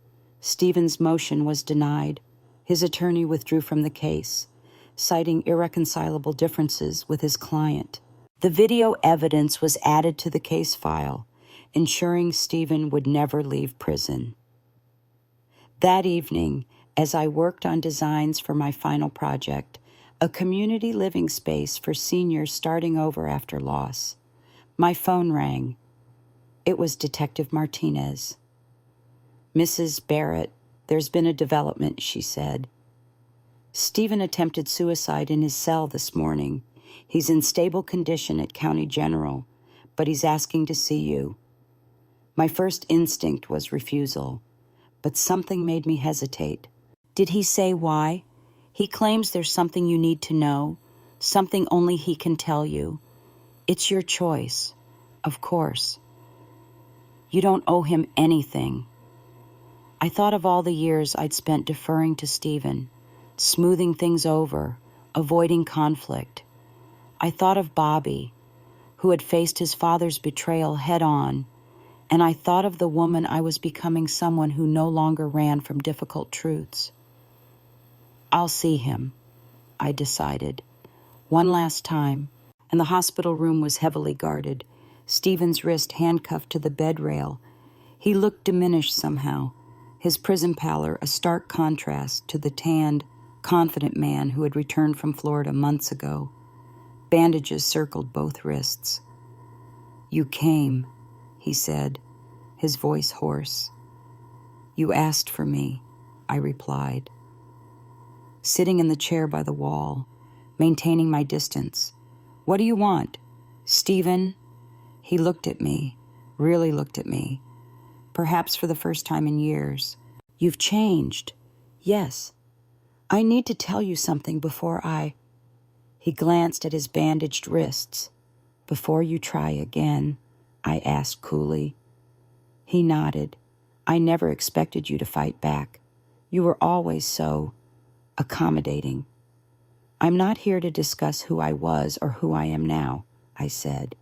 [SPEAKER 1] Stephen's motion was denied. His attorney withdrew from the case, citing irreconcilable differences with his client. The video evidence was added to the case file, ensuring Stephen would never leave prison. That evening, as I worked on designs for my final project, a community living space for seniors starting over after loss, my phone rang. It was Detective Martinez. "Mrs. Barrett, there's been a development," she said. "Stephen attempted suicide in his cell this morning. He's in stable condition at County General, but he's asking to see you." My first instinct was refusal, but something made me hesitate. "Did he say why?" "He claims there's something you need to know, something only he can tell you. It's your choice, of course. You don't owe him anything." I thought of all the years I'd spent deferring to Stephen, smoothing things over, avoiding conflict. I thought of Bobby, who had faced his father's betrayal head-on, and I thought of the woman I was becoming, someone who no longer ran from difficult truths. "I'll see him," I decided. One last time, and the hospital room was heavily guarded, Stephen's wrist handcuffed to the bed rail. He looked diminished somehow, his prison pallor a stark contrast to the tanned, confident man who had returned from Florida months ago. Bandages circled both wrists. "You came," he said, his voice hoarse. "You asked for me," I replied. Sitting in the chair by the wall, maintaining my distance. "What do you want?" "Stephen?" He looked at me, really looked at me, perhaps for the first time in years. "You've changed." "Yes. I need to tell you something before I—" He glanced at his bandaged wrists. "Before you try again?" I asked coolly. He nodded. "I never expected you to fight back. You were always so accommodating." "I'm not here to discuss who I was or who I am now," I said.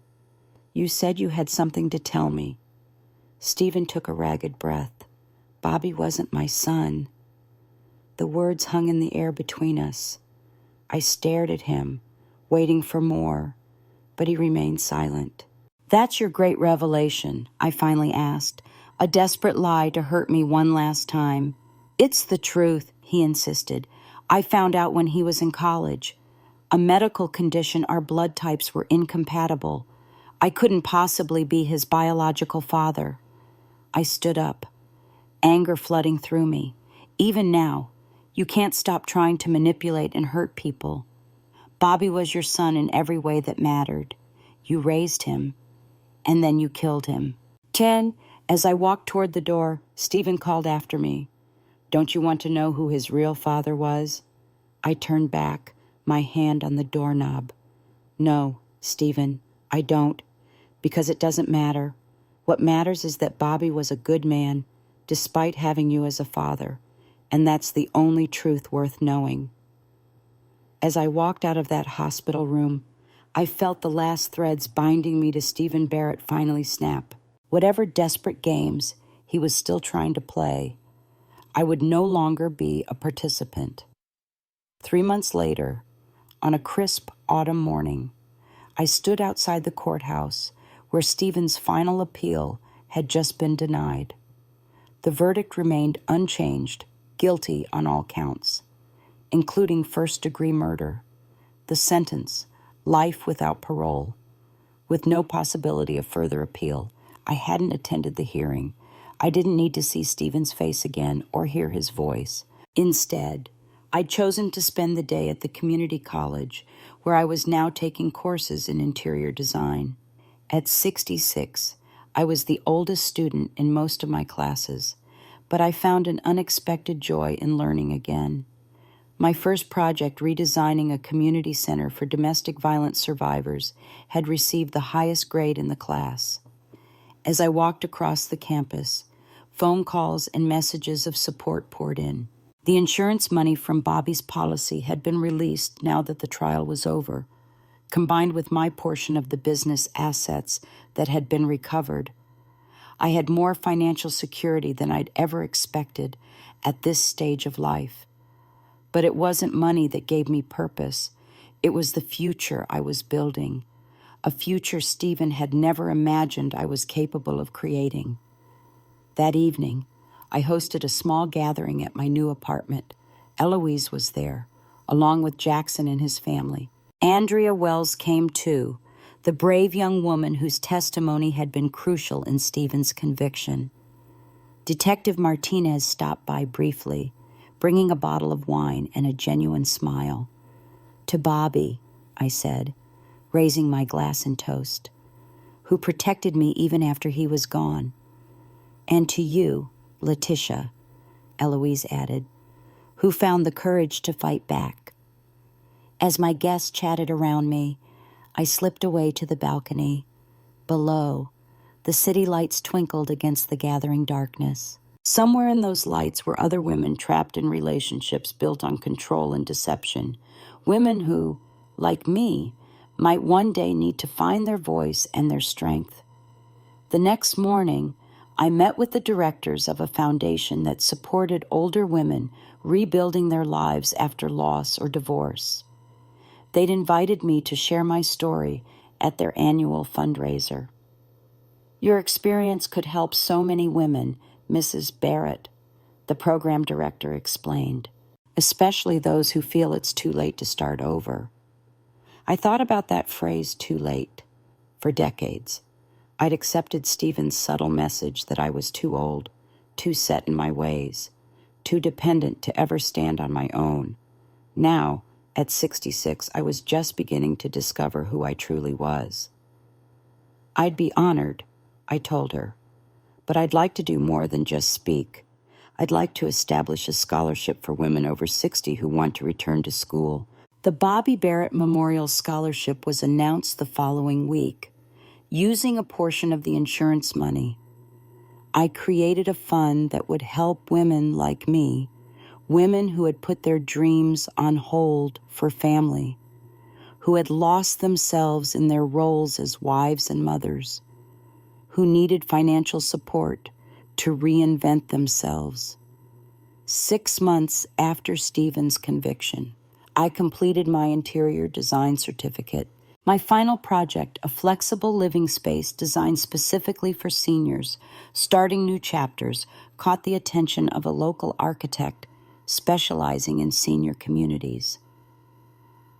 [SPEAKER 1] "You said you had something to tell me." Stephen took a ragged breath. "Bobby wasn't my son." The words hung in the air between us. I stared at him, waiting for more, but he remained silent. "That's your great revelation?" I finally asked, a desperate lie to hurt me one last time. "It's the truth," he insisted. "I found out when he was in college. A medical condition, our blood types were incompatible. I couldn't possibly be his biological father." I stood up, anger flooding through me. "Even now, you can't stop trying to manipulate and hurt people. Bobby was your son in every way that mattered. You raised him, and then you killed him." "Ken," as I walked toward the door, Stephen called after me. "Don't you want to know who his real father was?" I turned back, my hand on the doorknob. "No, Stephen, I don't, because it doesn't matter. What matters is that Bobby was a good man, despite having you as a father, and that's the only truth worth knowing." As I walked out of that hospital room, I felt the last threads binding me to Stephen Barrett finally snap. Whatever desperate games he was still trying to play, I would no longer be a participant. 3 months later, on a crisp autumn morning, I stood outside the courthouse where Stephen's final appeal had just been denied. The verdict remained unchanged, guilty on all counts, including first-degree murder. The sentence, life without parole, with no possibility of further appeal. I hadn't attended the hearing. I didn't need to see Stephen's face again or hear his voice. Instead, I'd chosen to spend the day at the community college, where I was now taking courses in interior design. At 66, I was the oldest student in most of my classes, but I found an unexpected joy in learning again. My first project, redesigning a community center for domestic violence survivors, had received the highest grade in the class. As I walked across the campus, phone calls and messages of support poured in. The insurance money from Bobby's policy had been released now that the trial was over, combined with my portion of the business assets that had been recovered. I had more financial security than I'd ever expected at this stage of life. But it wasn't money that gave me purpose. It was the future I was building, a future Stephen had never imagined I was capable of creating. That evening, I hosted a small gathering at my new apartment. Eloise was there, along with Jackson and his family. Andrea Wells came too, the brave young woman whose testimony had been crucial in Stephen's conviction. Detective Martinez stopped by briefly, bringing a bottle of wine and a genuine smile. "To Bobby," I said, raising my glass in toast, "who protected me even after he was gone. And to you, Letitia," Eloise added, "who found the courage to fight back." As my guests chatted around me, I slipped away to the balcony. Below, the city lights twinkled against the gathering darkness. Somewhere in those lights were other women trapped in relationships built on control and deception. Women who, like me, might one day need to find their voice and their strength. The next morning, I met with the directors of a foundation that supported older women rebuilding their lives after loss or divorce. They'd invited me to share my story at their annual fundraiser. "Your experience could help so many women," Mrs. Barrett, the program director, explained, "especially those who feel it's too late to start over." I thought about that phrase, "too late," for decades. I'd accepted Stephen's subtle message that I was too old, too set in my ways, too dependent to ever stand on my own. Now, at 66, I was just beginning to discover who I truly was. "I'd be honored," I told her, "but I'd like to do more than just speak. I'd like to establish a scholarship for women over 60 who want to return to school." The Bobby Barrett Memorial Scholarship was announced the following week. Using a portion of the insurance money, I created a fund that would help women like me, women who had put their dreams on hold for family, who had lost themselves in their roles as wives and mothers, who needed financial support to reinvent themselves. 6 months after Stephen's conviction, I completed my interior design certificate. My final project, a flexible living space designed specifically for seniors, starting new chapters, caught the attention of a local architect specializing in senior communities.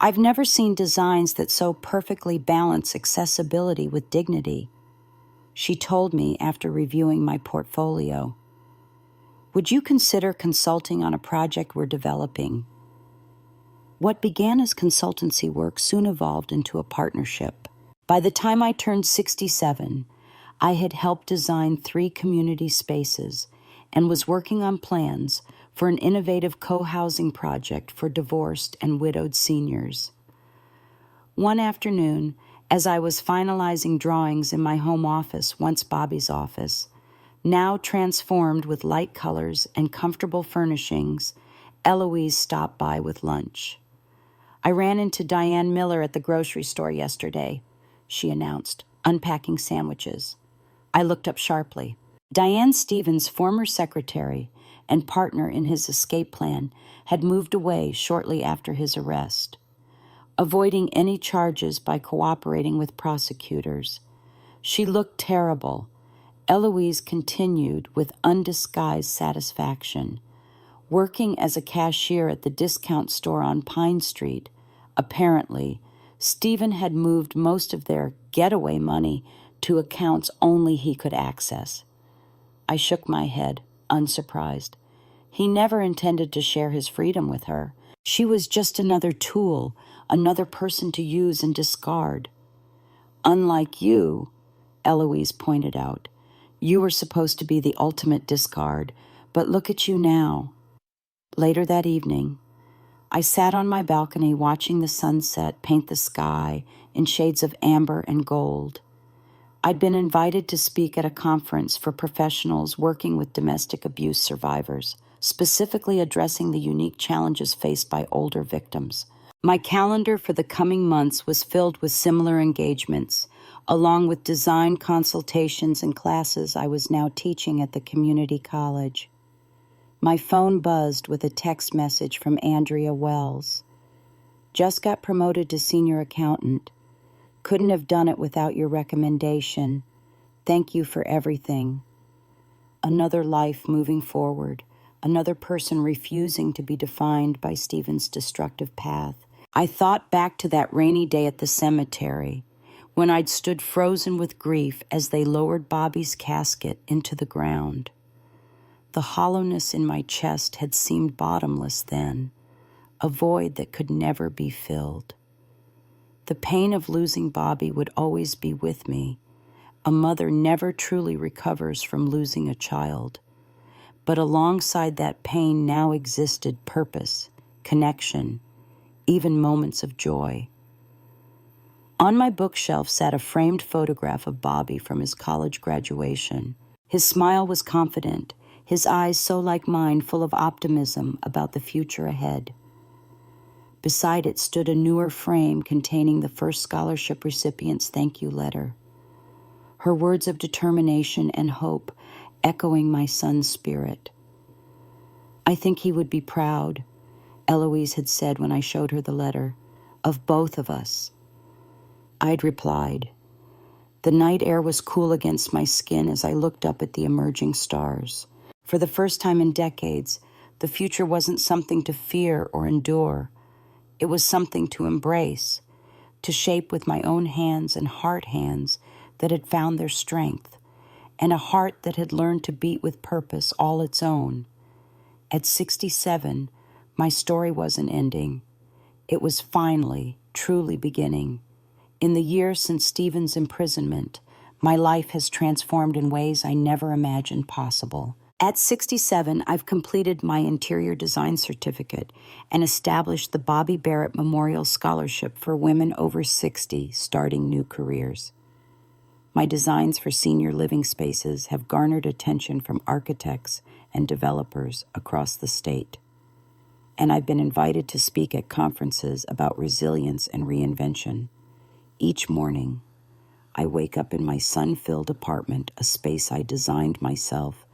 [SPEAKER 1] "I've never seen designs that so perfectly balance accessibility with dignity," she told me after reviewing my portfolio. "Would you consider consulting on a project we're developing?" What began as consultancy work soon evolved into a partnership. By the time I turned 67, I had helped design 3 community spaces and was working on plans for an innovative co-housing project for divorced and widowed seniors. One afternoon, as I was finalizing drawings in my home office, once Bobby's office, now transformed with light colors and comfortable furnishings, Eloise stopped by with lunch. "I ran into Diane Miller at the grocery store yesterday," she announced, unpacking sandwiches. I looked up sharply. Diane Stevens' former secretary and partner in his escape plan had moved away shortly after his arrest, avoiding any charges by cooperating with prosecutors. She looked terrible. Eloise continued with undisguised satisfaction. Working as a cashier at the discount store on Pine Street, apparently, Stephen had moved most of their getaway money to accounts only he could access. I shook my head, unsurprised. He never intended to share his freedom with her. She was just another tool, another person to use and discard. "Unlike you," Eloise pointed out, "you were supposed to be the ultimate discard, but look at you now." Later that evening, I sat on my balcony watching the sunset paint the sky in shades of amber and gold. I'd been invited to speak at a conference for professionals working with domestic abuse survivors, specifically addressing the unique challenges faced by older victims. My calendar for the coming months was filled with similar engagements, along with design consultations and classes I was now teaching at the community college. My phone buzzed with a text message from Andrea Wells. "Just got promoted to senior accountant. Couldn't have done it without your recommendation. Thank you for everything. Another life moving forward, another person refusing to be defined by Stephen's destructive path. I thought back to that rainy day at the cemetery, when I'd stood frozen with grief as they lowered Bobby's casket into the ground. The hollowness in my chest had seemed bottomless then, a void that could never be filled. The pain of losing Bobby would always be with me. A mother never truly recovers from losing a child. But alongside that pain now existed purpose, connection, even moments of joy. On my bookshelf sat a framed photograph of Bobby from his college graduation. His smile was confident, his eyes so like mine, full of optimism about the future ahead. Beside it stood a newer frame containing the first scholarship recipient's thank you letter. Her words of determination and hope echoing my son's spirit. I think he would be proud, Eloise had said when I showed her the letter, of both of us. I'd replied. The night air was cool against my skin as I looked up at the emerging stars. For the first time in decades, the future wasn't something to fear or endure. It was something to embrace, to shape with my own hands and heart hands that had found their strength, and a heart that had learned to beat with purpose all its own. At 67, my story wasn't ending. It was finally, truly beginning. In the years since Stephen's imprisonment, my life has transformed in ways I never imagined possible. At 67, I've completed my interior design certificate and established the Bobby Barrett Memorial Scholarship for women over 60 starting new careers. My designs for senior living spaces have garnered attention from architects and developers across the state. And I've been invited to speak at conferences about resilience and reinvention. Each morning, I wake up in my sun-filled apartment, a space I designed myself,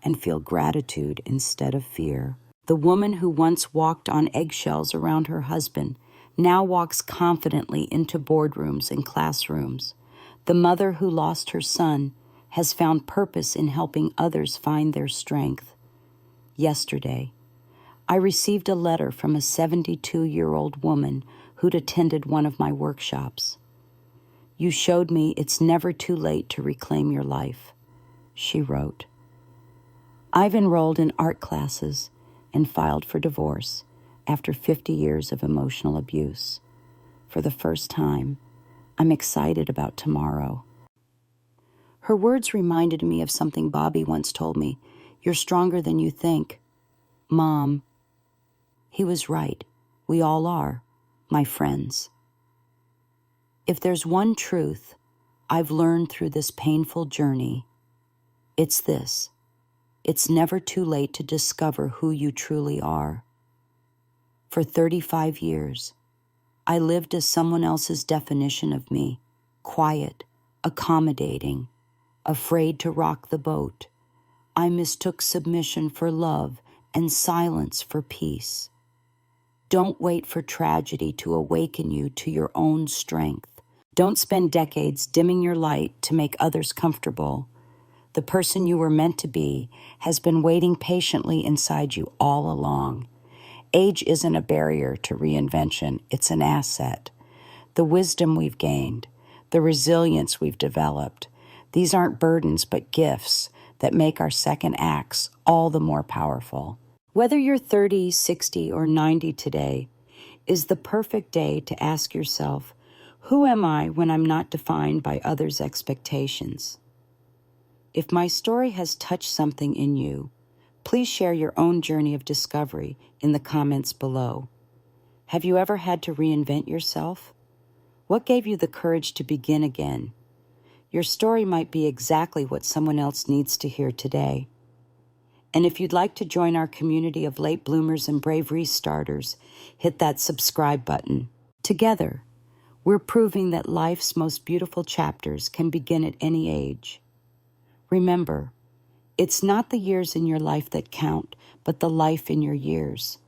[SPEAKER 1] and feel gratitude instead of fear. The woman who once walked on eggshells around her husband now walks confidently into boardrooms and classrooms. The mother who lost her son has found purpose in helping others find their strength. Yesterday, I received a letter from a 72-year-old woman who'd attended one of my workshops. You showed me it's never too late to reclaim your life, she wrote. I've enrolled in art classes and filed for divorce after 50 years of emotional abuse. For the first time, I'm excited about tomorrow. Her words reminded me of something Bobby once told me. You're stronger than you think. Mom. He was right. We all are, my friends. If there's one truth I've learned through this painful journey, it's this. It's never too late to discover who you truly are. For 35 years, I lived as someone else's definition of me, quiet, accommodating, afraid to rock the boat. I mistook submission for love and silence for peace. Don't wait for tragedy to awaken you to your own strength. Don't spend decades dimming your light to make others comfortable. The person you were meant to be has been waiting patiently inside you all along. Age isn't a barrier to reinvention, it's an asset. The wisdom we've gained, the resilience we've developed, these aren't burdens but gifts that make our second acts all the more powerful. Whether you're 30, 60, or 90 today is the perfect day to ask yourself, who am I when I'm not defined by others' expectations? If my story has touched something in you, please share your own journey of discovery in the comments below. Have you ever had to reinvent yourself? What gave you the courage to begin again? Your story might be exactly what someone else needs to hear today. And if you'd like to join our community of late bloomers and brave restarters, hit that subscribe button. Together, we're proving that life's most beautiful chapters can begin at any age. Remember, it's not the years in your life that count, but the life in your years.